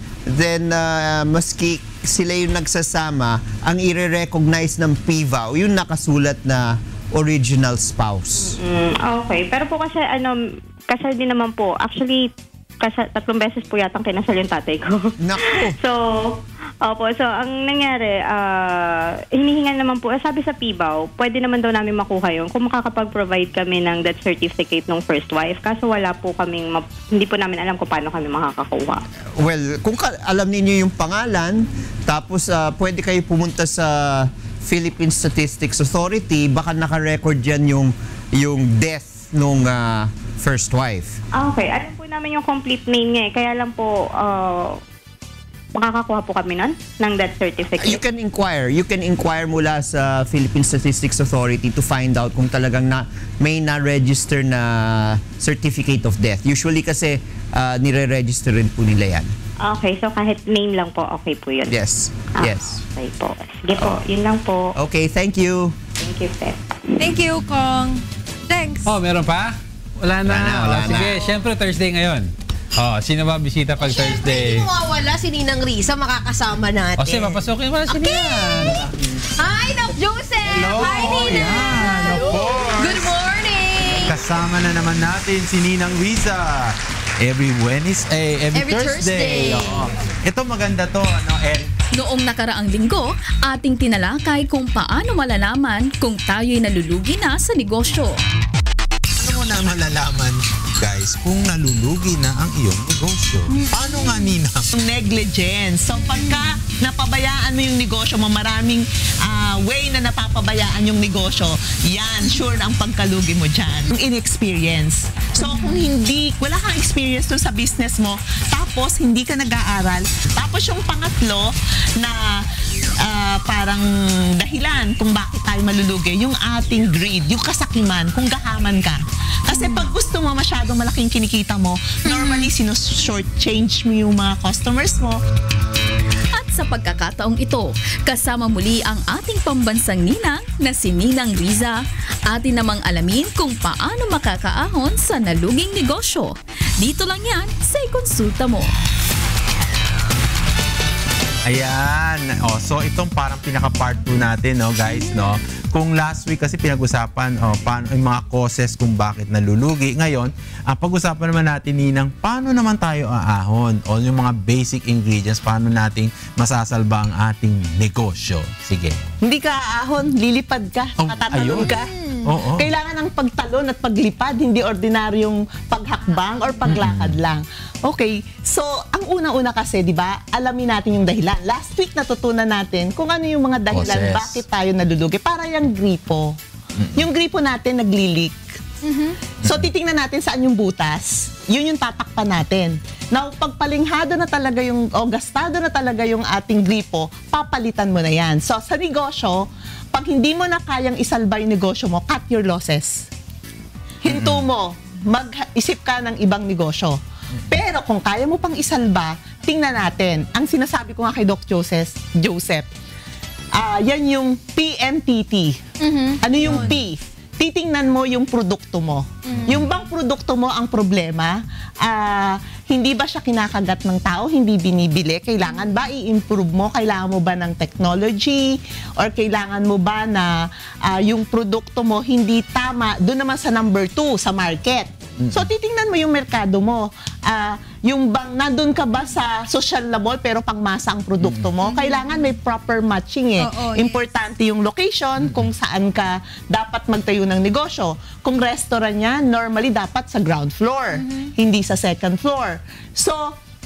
maski sila yung nagsasama, ang i-recognize ng PVOW yung nakasulat na original spouse. Okay, pero po kasi kasal din naman po. Actually, 3 beses po yatang kinasal yung tatay ko. Naku! So ang nangyari, hinihingan naman po, sabi sa PVOW, pwede naman daw namin makuha yun kung makakapag-provide kami ng death certificate ng first wife. Kaso wala po kaming, hindi po namin alam kung paano kami makakakuha. Well, kung alam ninyo yung pangalan, tapos pwede kayo pumunta sa Philippine Statistics Authority, baka naka-record dyan yung death nung first wife. Okay, alam po namin yung complete name niya kaya lang po, makakakuha po kami nun ng death certificate. You can inquire mula sa Philippine Statistics Authority to find out kung talagang may na-register na certificate of death. Usually kasi nire-register rin po nila yan. Okay, so kahit name lang po, okay po yun? Yes, yes. Okay po. Sige po, yun lang po. Okay, thank you. Thank you, Pep. Thank you, Kong. Thanks. Meron pa? Wala na. Sige, syempre Thursday ngayon. Sino ba bisita pag Thursday? Hindi mawawala si Ninang Risa, makakasama natin. Sige, papasukin mo na si Ninang. Hi, Doc Joseph! Hello! Hi, Ninang! Good morning! Kasama na naman natin si Ninang Risa. Every Thursday. Ito maganda to, El? Noong nakaraang linggo, ating tinalakay kung paano malalaman kung tayo'y nalulugi na sa negosyo. Ano mo na malalaman, guys, kung nalulugi na ang iyong negosyo? Paano nga, Nina? Negligence. So, pagka napabayaan mo yung negosyo mo, maraming way na napapabayaan yung negosyo, yan, sure ang pagkalugi mo dyan. Yung inexperience. So, kung wala kang experience dun sa business mo, tapos hindi ka nag-aaral, tapos yung pangatlo na parang dahilan kung bakit tayo malulugi, yung ating greed, yung kasakiman, kung gahaman ka. Kasi pag gusto mo masyadong malaking kinikita mo, normally short change mo yung mga customers mo. At sa pagkakataong ito, kasama muli ang ating pambansang ninang na si Ninang Riza. Atin namang alamin kung paano makakaahon sa naluging negosyo. Dito lang yan sa Ikonsulta Mo. Ayan. So itong parang pinaka-part 2 natin, guys, Kung last week kasi pinag-usapan paano yung mga causes kung bakit nalulugi. Ngayon, pag-usapan naman natin, Ninang, paano naman tayo aahon o yung mga basic ingredients, paano nating masasalba ang ating negosyo. Sige. Hindi ka aahon, lilipad ka, matatalon ka. Kailangan ng pagtalon at paglipad, hindi ordinaryong paghakbang or paglakad lang. Okay, so ang una-una kasi, di ba, alamin natin yung dahilan. Last week natutunan natin kung ano yung mga dahilan bakit tayo nalulugi. Para yung gripo. Yung gripo natin nagli-leak. So titingnan natin saan yung butas. Yun yung tatakpan natin. Now, pagpalinghado na talaga gastado na talaga yung ating gripo, papalitan mo na yan. So sa negosyo, pag hindi mo na kayang isalba yung negosyo mo, cut your losses. Hinto mo, mag-isip ka ng ibang negosyo. Pero kung kaya mo pang isalba, tingnan natin. Ang sinasabi ko nga kay Doc Joseph, yan yung PMTT. Ano yung P? Titingnan mo yung produkto mo. Yung bang produkto mo ang problema, hindi ba siya kinakagat ng tao, hindi binibili? Kailangan ba i-improve mo? Kailangan mo ba ng technology? Or kailangan mo ba na yung produkto mo hindi tama doon naman sa number 2 sa market? So titingnan mo yung merkado mo. Yung bang nandun ka ba sa social level pero pangmasa ang produkto mo? Kailangan may proper matching Importante yung location kung saan ka dapat magtayo ng negosyo. Kung restaurant yan, normally dapat sa ground floor, hindi sa second floor. So,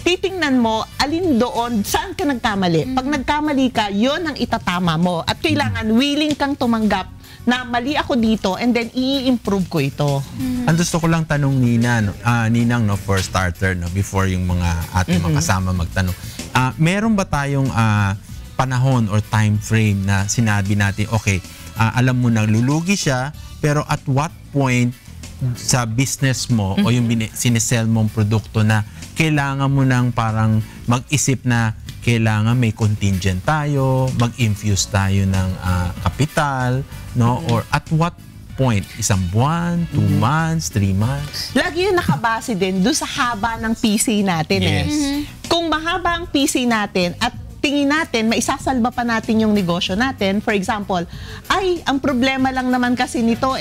titingnan mo, alin doon, saan ka nagkamali. Pag nagkamali ka, yon ang itatama mo. At kailangan willing kang tumanggap na mali ako dito and then i-improve ko ito. Ang gusto ko lang tanong Ninang, for starter, before yung mga ating mga kasama magtanong. Meron ba tayong panahon or time frame na sinabi natin, okay, alam mo na lulugi siya, pero at what point sa business mo o yung sinesell mong produkto na kailangan mo nang parang mag-isip na kailangan may contingent tayo, mag-infuse tayo ng kapital, no? Or at what point? Isang buwan, 2 months, 3 months? Lagi yun nakabase din doon sa haba ng PC natin. Kung mahaba ang PC natin at tingin natin, maisasalba pa natin yung negosyo natin. For example, ang problema lang naman kasi nito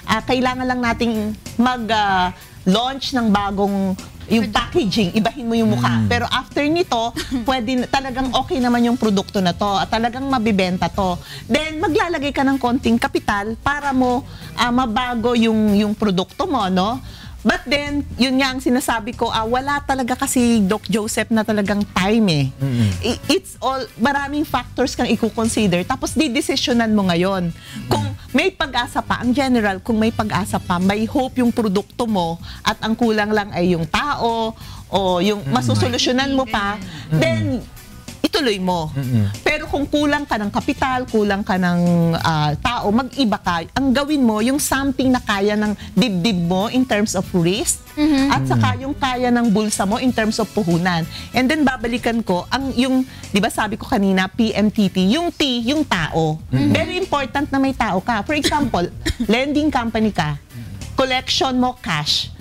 kailangan lang nating mag-launch ng bagong yung packaging, ibahin mo yung mukha. Pero after nito, pwede talagang okay naman yung produkto na to at talagang mabibenta to. Then, maglalagay ka ng konting kapital para mo mabago yung produkto mo, no? But then, yun nga ang sinasabi ko, wala talaga kasi Doc Joseph na talagang time It's all, maraming factors kang i-consider. Tapos, di-decisionan mo ngayon. Kung may pag-asa pa, ang general, kung may pag-asa pa, may hope yung produkto mo at ang kulang lang ay yung tao o yung masusolusyonan mo pa, then, ituloy mo. Pero kung kulang ka ng kapital, kulang ka ng tao, mag-iba ka, ang gawin mo, yung something na kaya ng dibdib mo in terms of risk, at saka yung kaya ng bulsa mo in terms of puhunan. And then babalikan ko, yung, di ba sabi ko kanina, PMTT, yung T, yung tao. Very important na may tao ka. For example, lending company ka, collection mo, cash.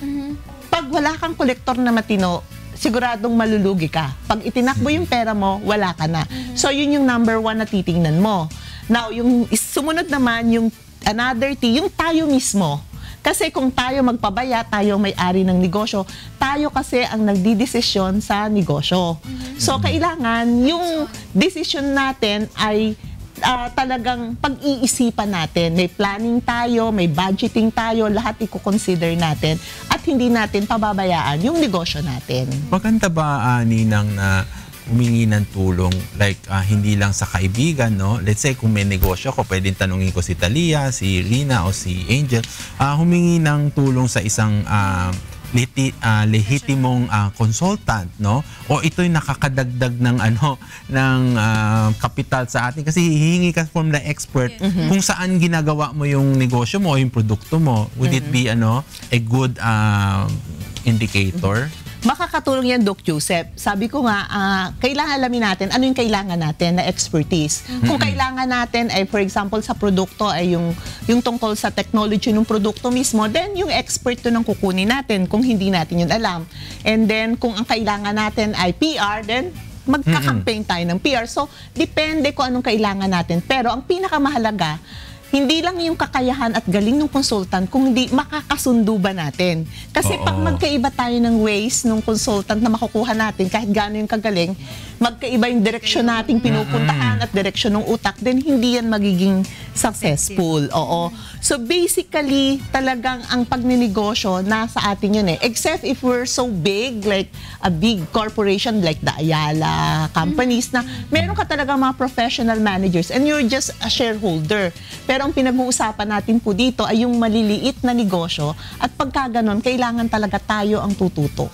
Pag wala kang kolektor na matino, siguradong malulugi ka. Pag itinakbo yung pera mo, wala ka na. So, yun yung number 1 na titingnan mo. Now, yung sumunod naman, yung another T, yung tayo mismo. Kasi kung tayo magpabaya, tayo may-ari ng negosyo, tayo kasi ang nagdidesisyon sa negosyo. So, kailangan yung decision natin ay talagang pag-iisipan natin. May planning tayo, may budgeting tayo, lahat i-consider natin at hindi natin pababayaan yung negosyo natin. Maganda ba, Ninang, na humingi ng tulong, like hindi lang sa kaibigan, no? Let's say kung may negosyo ko, pwedeng tanungin ko si Talia, si Rina o si Angel, humingi ng tulong sa isang lehitimong consultant, no? O ito'y nakakadagdag ng kapital sa atin kasi hihingi ka from the expert kung saan ginagawa mo yung negosyo mo o yung produkto mo. Would it be a good indicator? Makakatulong yan, Doc Joseph. Sabi ko nga, kailangan alamin natin ano yung kailangan natin na expertise. Kung kailangan natin ay, for example, sa produkto ay yung tungkol sa technology ng produkto mismo, then yung expert to nang kukunin natin kung hindi natin yun alam. And then, kung ang kailangan natin ay PR, then magka-campaign tayo ng PR. So, depende kung anong kailangan natin. Pero ang pinakamahalaga, hindi lang yung kakayahan at galing ng consultant, kung hindi makakasundo ba natin. Kasi pag magkaiba tayo ng ways ng consultant na makukuha natin, kahit gaano yung kagaling, magkaiba yung direksyon nating pinupuntahan at direksyon ng utak, then hindi yan magiging successful. Oo. So basically, talagang ang pagninegosyo, nasa atin yun Except if we're so big, like a big corporation like the Ayala companies, na meron ka talaga mga professional managers and you're just a shareholder. Pero ang pinag-uusapan natin po dito ay yung maliliit na negosyo at pagka ganon, kailangan talaga tayo ang tututo.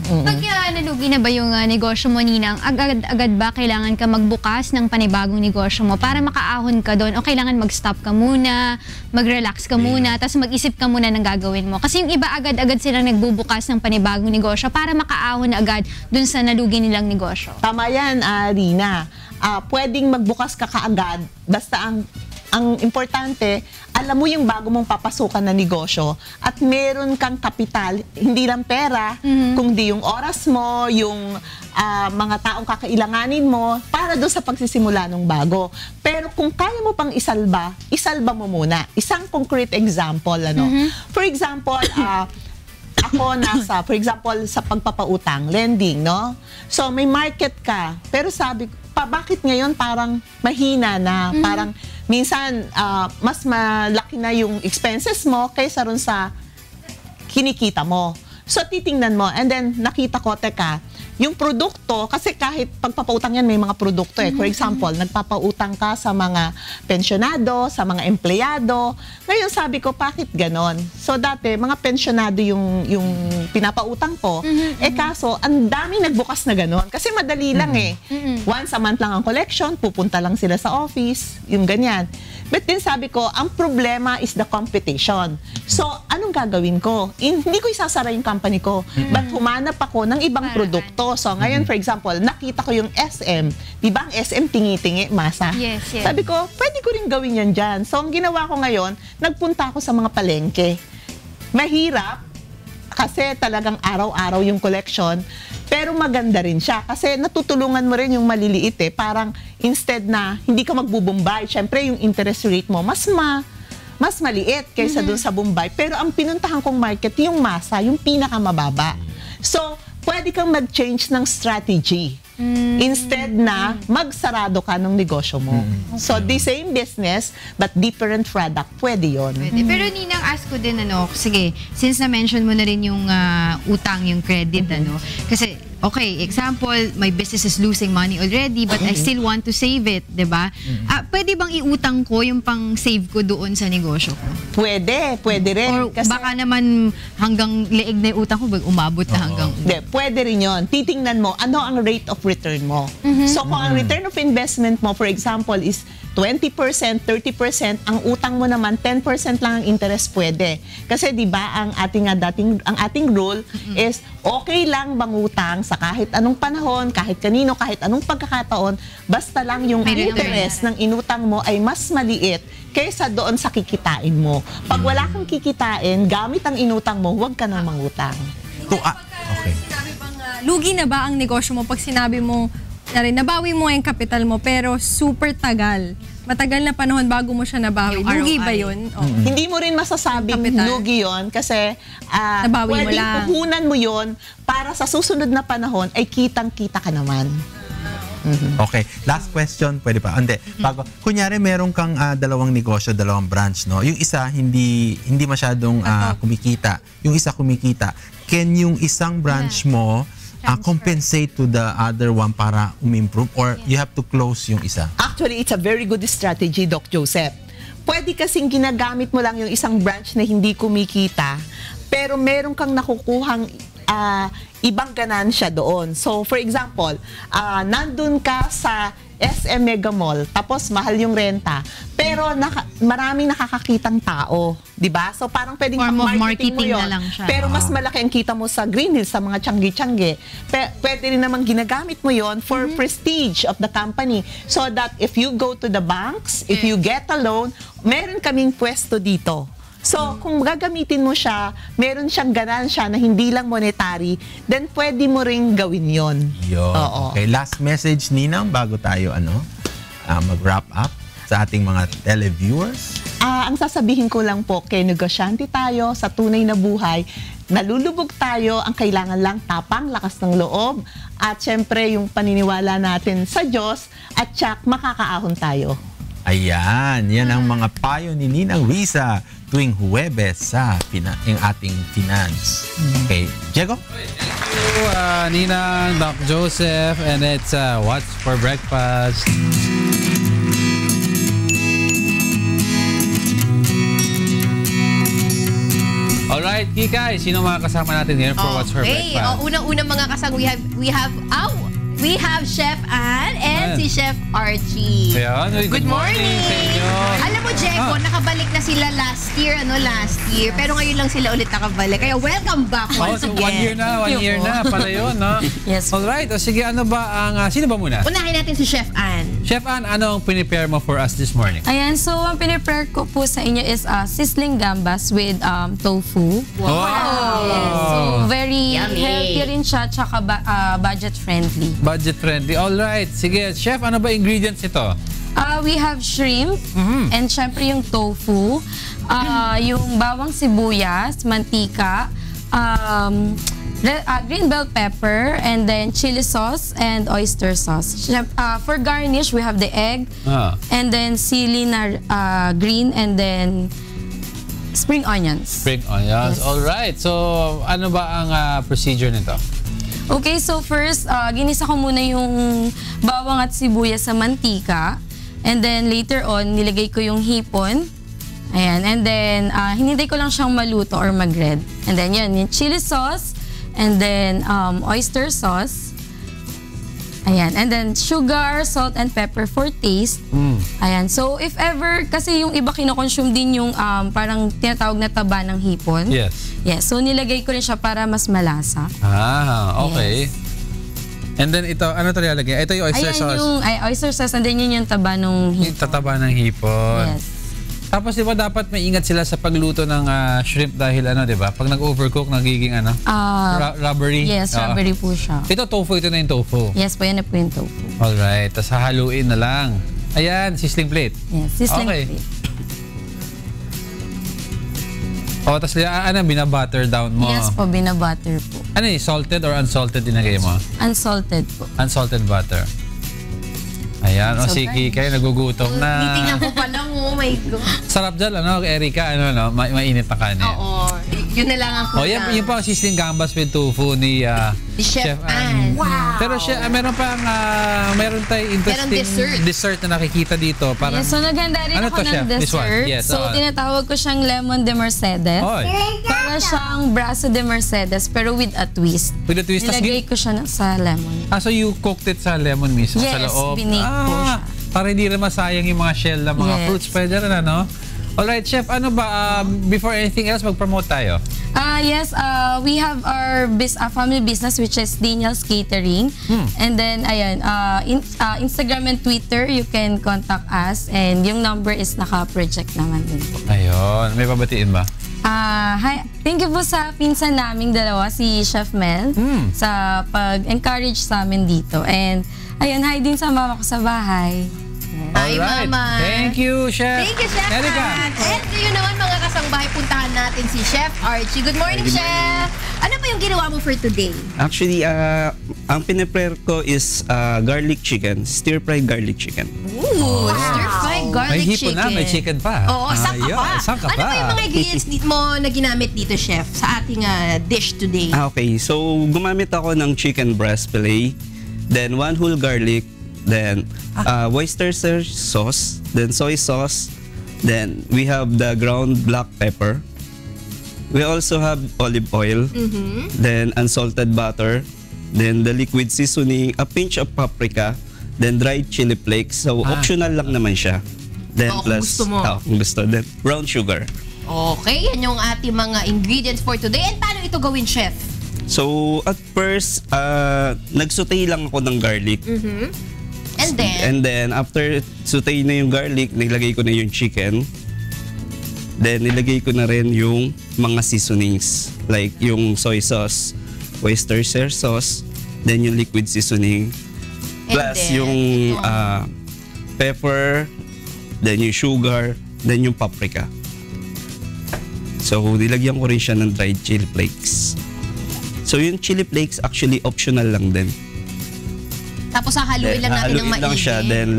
Pag nalugi na ba yung negosyo mo, Ninang, agad-agad ba kailangan ka magbukas ng panibagong negosyo mo para makaahon ka doon? O kailangan mag-stop ka muna, mag-relax ka muna, tapos mag-isip ka muna ng gagawin mo? Kasi yung iba agad-agad silang nagbubukas ng panibagong negosyo para makaahon agad doon sa nalugi nilang negosyo. Tama yan, Rina. Pwedeng magbukas ka kaagad, basta ang importante, alam mo yung bago mong papasukan na negosyo at meron kang kapital, hindi lang pera, kundi yung oras mo, yung mga taong kakailanganin mo para doon sa pagsisimula ng bago. Pero kung kaya mo pang isalba mo muna. Isang concrete example, For example, ako for example, sa pagpapautang, lending, no? So, may market ka, pero sabi ko, bakit ngayon parang mahina na, parang minsan mas malaki na yung expenses mo kaysa ron sa kinikita mo. So, titingnan mo, and then nakita ko, teka, yung produkto, kasi kahit pagpapautang yan, may mga produkto For example, nagpapautang ka sa mga pensyonado, sa mga empleyado. Ngayon, sabi ko, bakit ganon? So dati, mga pensyonado yung pinapautang ko. Kaso, ang dami nagbukas na gano'n. Kasi madali lang Once a month lang ang collection, pupunta lang sila sa office, yung ganyan. But then sabi ko, ang problema is the competition. So, anong gagawin ko? Hindi ko isasara yung company ko, but humanap ako ng ibang produkto. So, ngayon, for example, nakita ko yung SM. Di ba ang SM tingi-tingi, masa? Yes. Sabi ko, pwede ko rin gawin yan dyan. So, ang ginawa ko ngayon, nagpunta ako sa mga palengke. Mahirap, kasi talagang araw-araw yung collection, pero maganda rin siya. Kasi natutulungan mo rin yung maliliit Parang instead na hindi ka magbubumbay, syempre yung interest rate mo, mas maliit kaysa dun sa Bombay. Pero ang pinuntahan kong market, yung masa, yung pinakamababa. So, pwede kang mag-change ng strategy. Instead na magsarado ka ng negosyo mo. So, the same business, but different product, pwede yun. Pero Ninang, ask ko din, sige, since na-mention mo na rin yung utang, yung credit, kasi, okay, example, my business is losing money already, but I still want to save it, diba? Pwede bang iutang ko yung pang-save ko doon sa negosyo ko? Pwede rin. Or kasi, baka naman hanggang leeg na yung utang ko, umabot na hanggang... Pwede rin yun. Titingnan mo, ano ang rate of return mo. So, kung ang return of investment mo, for example, is 20%, 30%, ang utang mo naman 10% lang ang interest, pwede. Kasi 'di ba ang ating rule is okay lang mangutang sa kahit anong panahon, kahit kanino, kahit anong pagkakataon, basta lang yung interest ng inutang mo ay mas maliit kaysa doon sa kikitain mo. Pag wala kang kikitain, gamit ang inutang mo, huwag ka nang mangutang. Okay. Lugi na ba ang negosyo mo pag sinabi mo nabawi mo yung kapital mo pero super tagal? Matagal na panahon bago mo siya nabawi. Lugi ba yun? Hindi mo rin masasabing lugi yun kasi pwedeng puhunan mo yun para sa susunod na panahon ay kitang-kita ka naman. Okay, last question, pwede pa? Hindi, kunyari meron kang dalawang negosyo, dalawang branch, no? Yung isa hindi masyadong kumikita, yung isa kumikita. Can yung isang branch mo compensate to the other one para umimprove, or you have to close yung isa? Actually, it's a very good strategy, Doc Joseph. Pwede kasing ginagamit mo lang yung isang branch na hindi kumikita, pero meron kang nakukuhang ibang ganansya doon. So, for example, nandun ka sa SM Mega Mall, tapos mahal yung renta, pero maraming nakakakitang tao, di ba? So, parang pwedeng marketing mo yun. Pero mas malaki ang kita mo sa Green Hills, sa mga tiyanggi-tiyanggi. Pwede rin naman ginagamit mo yon for prestige of the company. So that if you go to the banks, if you get a loan, meron kaming pwesto dito. So, kung gagamitin mo siya, meron siyang ganansya na hindi lang monetary, then pwede mo ring gawin yon. Okay, last message, Ninang, bago tayo mag-wrap up sa ating mga televiewers. Ang sasabihin ko lang po, kay negosyante tayo sa tunay na buhay, nalulubog tayo, ang kailangan lang tapang, lakas ng loob, at syempre yung paniniwala natin sa Diyos, at tsak makakaahon tayo. Ayan, yan ang mga payo ni Ninang Riza tuwing Huwebes sa yung ating finance. Okay, Diego? Thank you, Ninang, Doc Joseph, and it's What's for Breakfast. Alright, Kikay, sino mga kasama natin here for What's for Breakfast? Unang-unang mga kasama, we have Chef Ann and si Chef Archie. Good morning sa inyo. Alam mo, Diego, nakabalik na sila last year, pero ngayon lang sila ulit nakabalik. Kaya welcome back once again. 1 year na pala yun, no? Yes. Alright, sige, sino ba muna? Unahin natin si Chef Ann. Chef Ann, ano ang pinipare mo for us this morning? Ayan, so ang pinipare ko po sa inyo is sizzling gambas with tofu. Wow! Yes, so very healthy rin siya, tsaka budget friendly. Budget friendly. Alright. Sige, Chef, ano ba ingredients ito? We have shrimp, and syempre yung tofu, yung bawang sibuyas, mantika, green bell pepper, and then chili sauce and oyster sauce. For garnish, we have the egg, and then sili na green, and then spring onions. Spring onions. Yes. Alright. So, ano ba ang procedure nito? Okay, so first, ginisa ko muna yung bawang at sibuyas sa mantika. And then later on, nilagay ko yung hipon. Ayan. And then, hinintay ko lang siyang maluto or mag-red. And then, yun, yung chili sauce. And then, oyster sauce. Ayan. And then, sugar, salt, and pepper for taste. Ayan. So, if ever, kasi yung iba kinoconsume din yung parang tinatawag na taba ng hipon. Yes. Yes. So, nilagay ko rin siya para mas malasa. Okay. Yes. And then ito, ano ito nilalagay? Ito yung oyster sauce. Yung oyster sauce, and then yun yung taba ng hipon. Yung tataba ng hipon. Yes. Tapos di ba dapat maingat sila sa pagluto ng shrimp dahil ano, di ba? Pag nag-overcook, nagiging ano? Rubbery? Yes, rubbery po siya. Ito tofu, ito na yung tofu. Yes po, yan na po yung tofu. Alright, tapos hahaluin na lang. Ayan, sizzling plate. Yes, sizzling plate. O, tapos binabutter down mo? Yes po, binabutter po. Ano yung salted or unsalted dinagay mo? Unsalted po. Unsalted butter. Ayan, o sige, kayo nagugutom na. Titingnan ko pa lang, oh my God. Sarap dyan, Erika, mainit na kanin. Oo, yun na lang ang kulang. Yung pa sizzling gambas with tofu ni Chef Ann. Wow! Pero meron tayong interesting dessert na nakikita dito. Parang, yes, so naghanda rin ako ng dessert. Yes, so tinatawag ko siyang lemon de Mercedes. Para siyang braso de Mercedes pero with a twist. With a twist. Nilagay ko siya sa lemon. So you cooked it sa lemon mismo? Yes, sa loob? binake po siya. Para hindi rin masayang yung mga shell ng mga fruits. Pwede rin, ano? Alright, Chef, ano ba, before anything else, mag-promote tayo? Yes, we have our family business which is Daniel's Catering. And then, ayan, Instagram and Twitter, you can contact us. And yung number is naka-project naman din po. Ayun, may pabatiin ba? Hi, thank you po sa pinsan naming dalawa, si Chef Mel, sa pag-encourage sa amin dito. And, ayun, hi din sa mama ko sa bahay. Hi, Mama. Thank you, Chef. Thank you, Chef. Erika. And yun naman, mga kasangbahay, puntahan natin si Chef Archie. Good morning, Chef. Ano pa yung ginawa mo for today? Actually, ang piniprepare ko is garlic chicken, stir-fried garlic chicken. Ooh, stir-fried garlic chicken. May hipon na, may chicken pa. Oo, saan ka pa? Saan ka ano pa yung mga ingredients mo na ginamit dito, Chef, sa ating dish today? Okay, so gumamit ako ng chicken breast fillet, then 1 whole garlic, then Worcestershire sauce, then soy sauce, then we have the ground black pepper. We also have olive oil, then unsalted butter, then the liquid seasoning, a pinch of paprika, then dried chili flakes. So optional lang naman siya. Then plus, gusto mo. Kung gusto, then brown sugar. Okay, yan yung ating mga ingredients for today. And paano ito gawin, Chef? So at first, nagsaute lang ako ng garlic. And then after saute na yung garlic, nilagay ko na yung chicken. Then nilagay ko na rin yung mga seasonings like yung soy sauce, Worcestershire sauce, then yung liquid seasoning, plus yung pepper, then yung sugar, then yung paprika. So nilagyan ko rin siya ng dried chili flakes. So yung chili flakes actually optional lang din. Tapos hahaluin lang natin ng maigi. Lang siya, then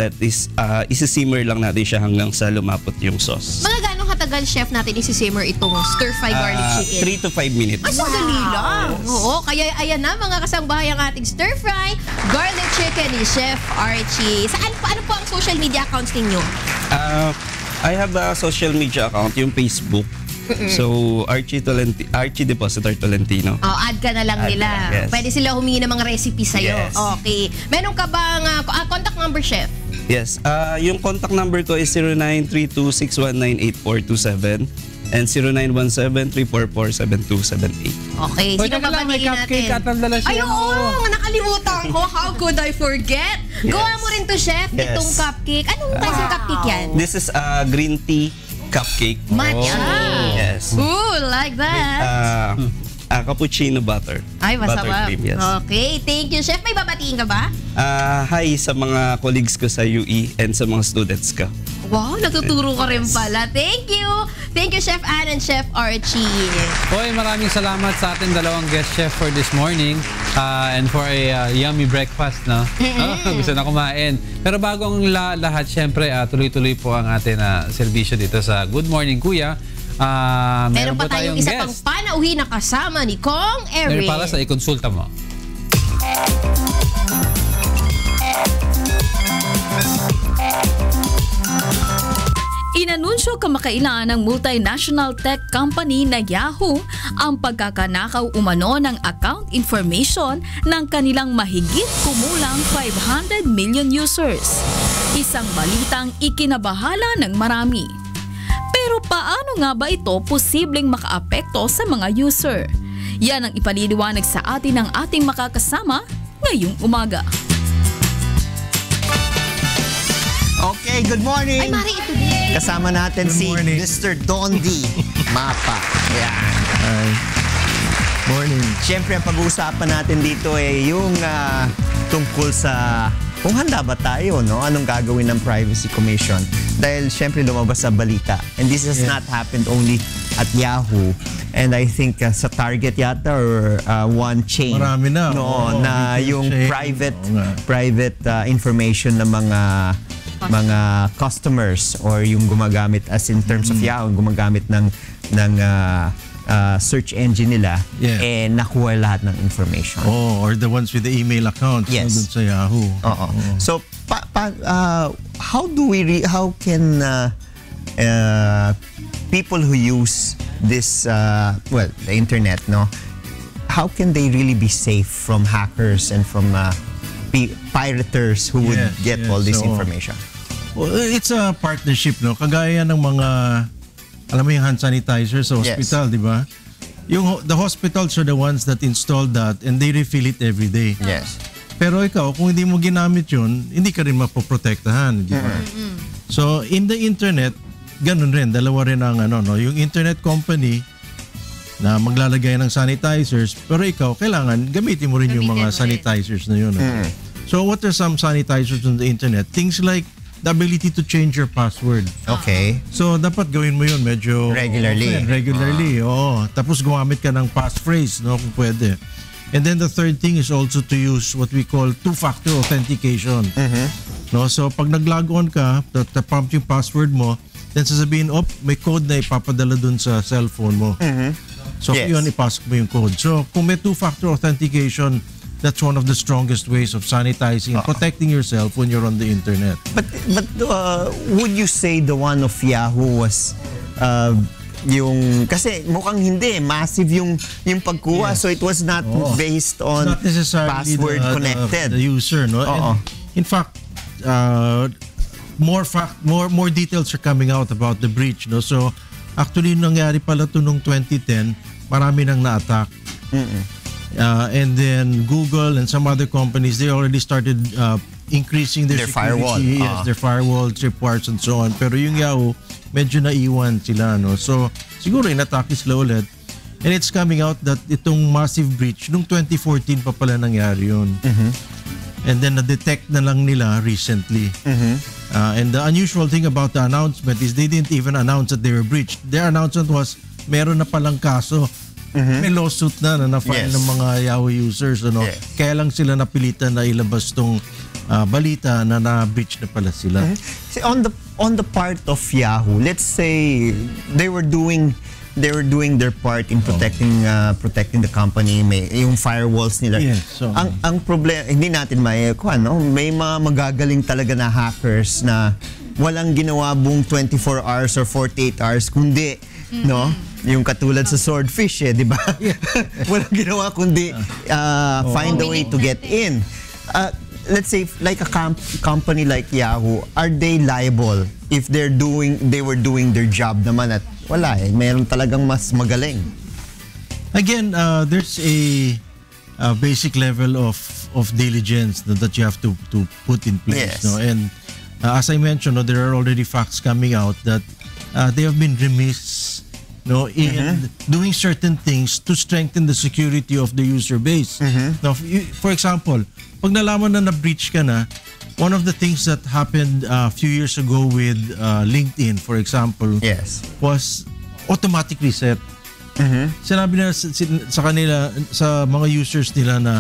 isi-simmer lang natin siya hanggang sa lumapot yung sauce. Mga gano'ng katagal, Chef, natin isi-simmer itong stir-fried garlic chicken? 3 to 5 minutes. Ay, madali lang. Oo, kaya ayan na mga kasangbahay ang ating stir-fry garlic chicken ni Chef Archie. Ano po ang social media accounts ninyo? I have a social media account, yung Facebook. So, Archie Depositor Tolentino. Add ka na lang nila. Yes. Pwede sila humingi ng mga recipe sa'yo. Yes. Okay. Meron ka bang contact number, Chef? Yes. Yung contact number ko is 0932-619-8427 and 0917-344-7278. Okay. Sino pa ba may cupcake at nandala siya. Ay, oo. Nakalimutan ko. How could I forget? Yes. Gawa mo rin to, Chef. Yes. Itong cupcake. Anong klaseng cupcake yan? This is green tea cupcake. Matcha. Yes. Ooh, like that. Cappuccino butter. Ay, masarap. Buttercream, yes. Okay, thank you, Chef. May babatiin ka ba? Hi sa mga colleagues ko sa UE and sa mga students ko. Wow, natuturo ka rin pala. Thank you. Thank you, Chef Ann and Chef Archie. Hoy, maraming salamat sa ating dalawang guest chef for this morning and for a yummy breakfast, no? Gusto na kumain. Pero bago ang lahat, syempre, tuloy-tuloy po ang ating serbisyo dito sa Good Morning Kuya. Meron pa tayong isa pang panauhin na kasama ni Kong Erin. Meron para sa ikonsulta mo. Inanunsyo kamakailan ng multinational tech company na Yahoo ang pagkakanakaw umano ng account information ng kanilang mahigit kumulang 500 million users. Isang balitang ikinabahala ng marami. Pero paano nga ba ito posibleng makaapekto sa mga user? Yan ang ipaliliwanag sa atin ng ating makakasama ngayong umaga. Okay, good morning. Ay, Mari, ito din. Kasama natin si Mr. Dondi Mapa. Ayan. Hi. Morning. Siyempre, ang pag-uusapan natin dito ay yung tungkol sa kung handa ba tayo, no? Anong gagawin ng Privacy Commission? Dahil siyempre lumabas sa balita. And this has not happened only at Yahoo. And I think sa Target yata or one chain. Marami na. No, na yung private information ng mga customers or yung gumagamit as in terms of Yahoo, gumagamit ng search engine nila, eh nakuha lahat ng information. Or the ones with the email accounts dun sa Yahoo. So how can people who use this the internet, no, how can they really be safe from hackers and from pirators who would get all this information? Well, it's a partnership, no? Kagaya ng mga, alam mo yung hand sanitizer sa hospital, di ba? The hospitals are the ones that install that and they refill it every day. Yes. Pero ikaw, kung hindi mo ginamit yun, hindi ka rin mapoprotektahan, di ba? So, in the internet, ganun rin, dalawa rin ang yung internet company na maglalagay ng sanitizers, pero ikaw, kailangan gamitin mo rin yung mga sanitizers na yun. So, what are some sanitizers on the internet? Things like the ability to change your password. Okay. So, dapat gawin mo yun medyo regularly. Oo. Tapos gumamit ka ng passphrase, no, kung pwede. And then the third thing is also to use what we call two-factor authentication. No, so pag nag-log on ka, prompt yung password mo, then sasabihin, may code na ipapadala dun sa cellphone mo. So, yun, ipasok mo yung code. So, kung may two-factor authentication, that's one of the strongest ways of sanitizing and protecting yourself when you're on the internet. But would you say the one of Yahoo was yung kasi mukhang hindi massive yung pagkuha, so it was not based on not necessarily password connected the user, no? And in fact, more details are coming out about the breach, no? So actually nangyari pala to nung 2010, marami nang na-attack. And then Google and some other companies, they already started increasing their firewall. Their firewalls, reports, and so on. Pero yung Yahoo, medyo naiwan sila, no? So, siguro inatake sila ulit. And it's coming out that itong massive breach, nung 2014 pa pala nangyari yun. And then na-detect na lang nila recently. And the unusual thing about the announcement is they didn't even announce that they were breached. Their announcement was, meron na palang kaso. May lawsuit na na-file ng mga Yahoo users, ano? Kaya lang sila napilitan na ilabas tong balita na na-breach na pala sila. See, on the part of Yahoo, let's say they were doing their part in protecting the company, yung firewalls nila. Ang problema, hindi natin may mga magagaling talaga na hackers na walang ginawa buong 24 hours or 48 hours kundi no, yung katulad sa swordfish, di ba? Walang ginawa kundi find a way to get in. Let's say like a company like Yahoo, are they liable if they were doing their job naman at wala mayroon talagang mas magaling? Again, there's a basic level of diligence that you have to put in place. No? And as I mentioned, there are already facts coming out that they have been remiss in doing certain things to strengthen the security of the user base. Now, for example, pag nalaman na na-breach ka na, one of the things that happened a few years ago with LinkedIn, for example, was automatic reset. Sinabi na sa kanila, sa mga users nila na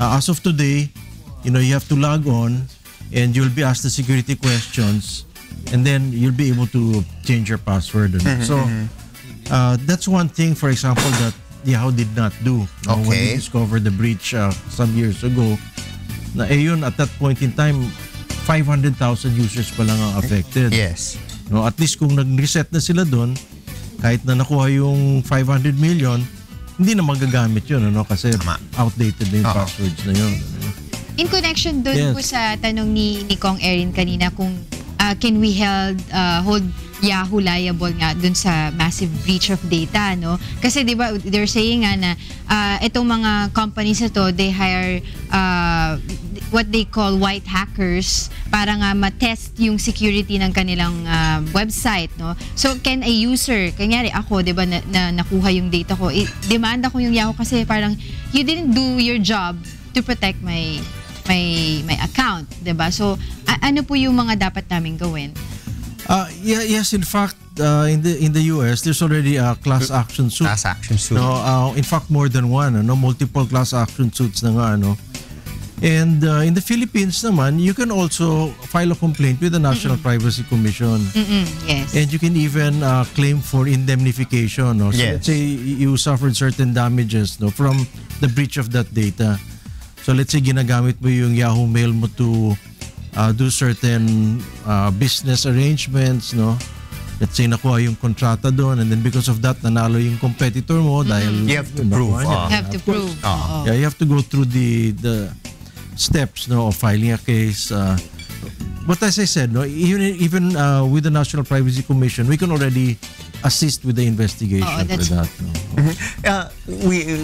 as of today, you have to log on and you'll be asked the security questions and then you'll be able to change your password. So, that's one thing, for example, that Yahoo did not do when they discovered the breach some years ago. Na yun, at that point in time, 500,000 users pa lang ang affected. No, at least kung nag-reset na sila doon, kahit na nakuha yung 500 million, hindi na magagamit yun, ano? Kasi outdated na yung passwords na yun. In connection doon po sa tanong ni Kong Erin kanina kung can we hold Yahoo liable nga dun sa massive breach of data, no? Kasi di ba they're saying nga na itong mga companies na to, they hire what they call white hackers para nga ma-test yung security ng kanilang website, no? So can a user, kanyari ako, di ba, na nakuha yung data ko, demanda ko yung Yahoo kasi parang you didn't do your job to protect my account, di ba? So ano po yung mga dapat namin gawin? Yes, in fact, in the US, there's already a class action suit. Class action suit. No, in fact, more than one. Multiple class action suits na nga, ano. And in the Philippines naman, you can also file a complaint with the National Privacy Commission. Yes. And you can even claim for indemnification. No? So let's say you suffered certain damages, no, from the breach of that data. So let's say ginagamit mo yung Yahoo Mail mo to do certain business arrangements, no? Let's say nakuha yung kontrata doon, and then because of that nanalo yung competitor mo dahil you have to prove. Yeah, you have to go through the steps, no, of filing a case. But as I said, no, even with the National Privacy Commission, we can already assist with the investigation for that. No?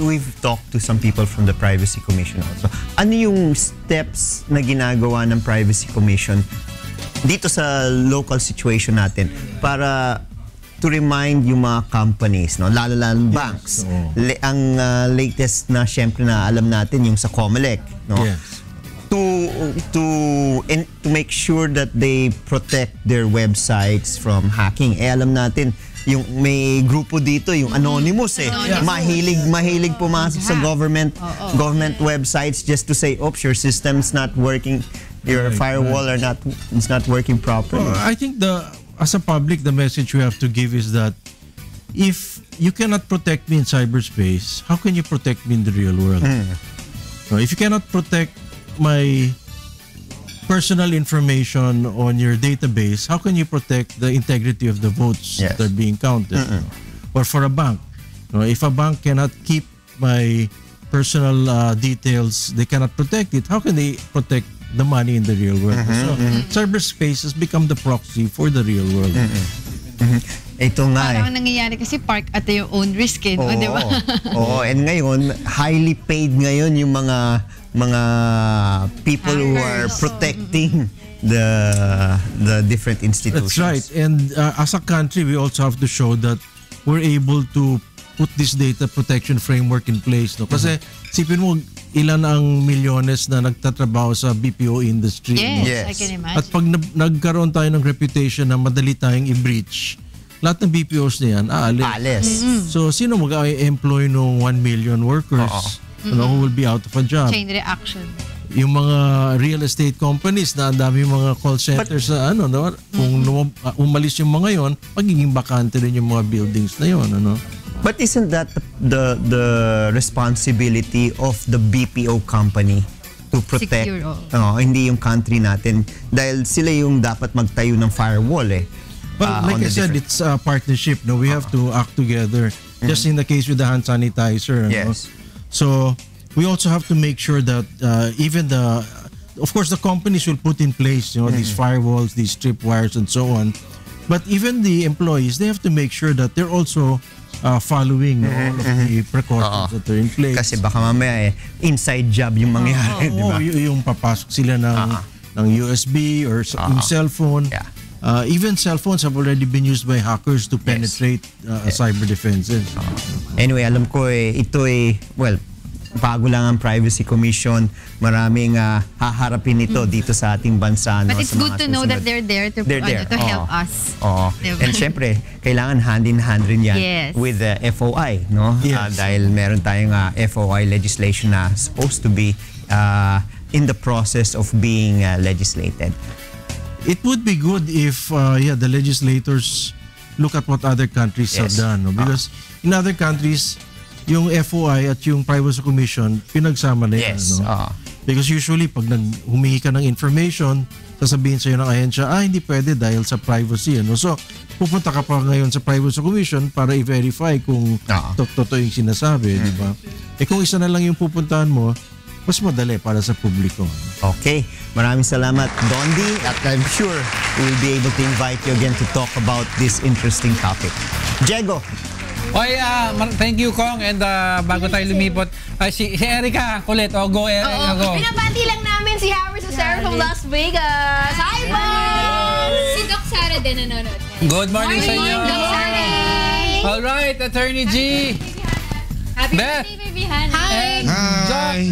We've talked to some people from the Privacy Commission also. Ano yung steps na ginagawa ng Privacy Commission dito sa local situation natin para to remind yung mga companies, no, lalo banks. Ang latest na syempre na alam natin yung sa Comelec, no. To make sure that they protect their websites from hacking. Alam natin yung may grupo dito, yung Anonymous mahilig pumasok sa government websites just to say, oops, your system's not working, your firewall is not working properly. I think as a public, the message we have to give is that if you cannot protect me in cyberspace, how can you protect me in the real world? So if you cannot protect my personal information on your database, how can you protect the integrity of the votes that are being counted? Or for a bank, if a bank cannot keep my personal details, they cannot protect it, how can they protect the money in the real world? So cyberspace has become the proxy for the real world. Ito nga parang nangyayari kasi park at your own risk, di ba? And ngayon, highly paid ngayon yung mga people who are protecting the different institutions. That's right. And as a country, we also have to show that we're able to put this data protection framework in place. No? Kasi sipin mo, ilan ang milyones na nagtatrabaho sa BPO industry. Yes, I can imagine. At pag nagkaroon tayo ng reputation na madali tayong i-breach, lahat ng BPOs na yan, aalis. So, sino mag-employ ng 1 million workers who will be out of a job? Chain reaction. Yung mga real estate companies na ang dami mga call centers sa kung umalis yung mga yon, magiging bakante rin yung mga buildings na yon, But isn't that the responsibility of the BPO company to protect hindi yung country natin, dahil sila yung dapat magtayo ng firewall Well, like I said, it's a partnership. No, we have to act together. Just in the case with the hand sanitizer. So we also have to make sure that even of course, the companies will put in place, these firewalls, these tripwires, and so on. But even the employees, they have to make sure that they're also following all of the precautions that are in place. Kasi baka mamaya inside job yung mangyayari, di ba? Yung papasok sila ng USB or yung cellphone. Even cell phones have already been used by hackers to penetrate cyber defenses. Anyway, alam ko ito bago lang ang Privacy Commission, maraming haharapin ito dito sa ating bansa. But it's good to know that they're there to help us. Diba? And syempre, kailangan hand in hand rin yan with the FOI, no? Dahil meron tayong FOI legislation na supposed to be in the process of being legislated. It would be good if the legislators look at what other countries have done. No? Because in other countries, yung FOI at yung Privacy Commission, pinagsama na yan. No? Because usually, pag humingi ka ng information, sasabihin sa'yo ng ahensya, hindi pwede dahil sa privacy. Ano? So, pupunta ka pa ngayon sa Privacy Commission para i-verify kung totoo yung sinasabi, di ba? Kung isa na lang yung pupuntahan mo, mas madali para sa publiko. Okay. Maraming salamat, Dondi. At I'm sure we'll be able to invite you again to talk about this interesting topic. Diego. Oy, thank you, Kong. And bago tayo lumipot, si Erica, kulit. Go, Erica, go. Pinabati lang namin si Harry Sarah from Las Vegas. Hi, Bob! Si Doc Sara din nanonood. Good morning sa inyo. Doc Sara. All right, Attorney G. Happy Beth. birthday, baby Han. Hi.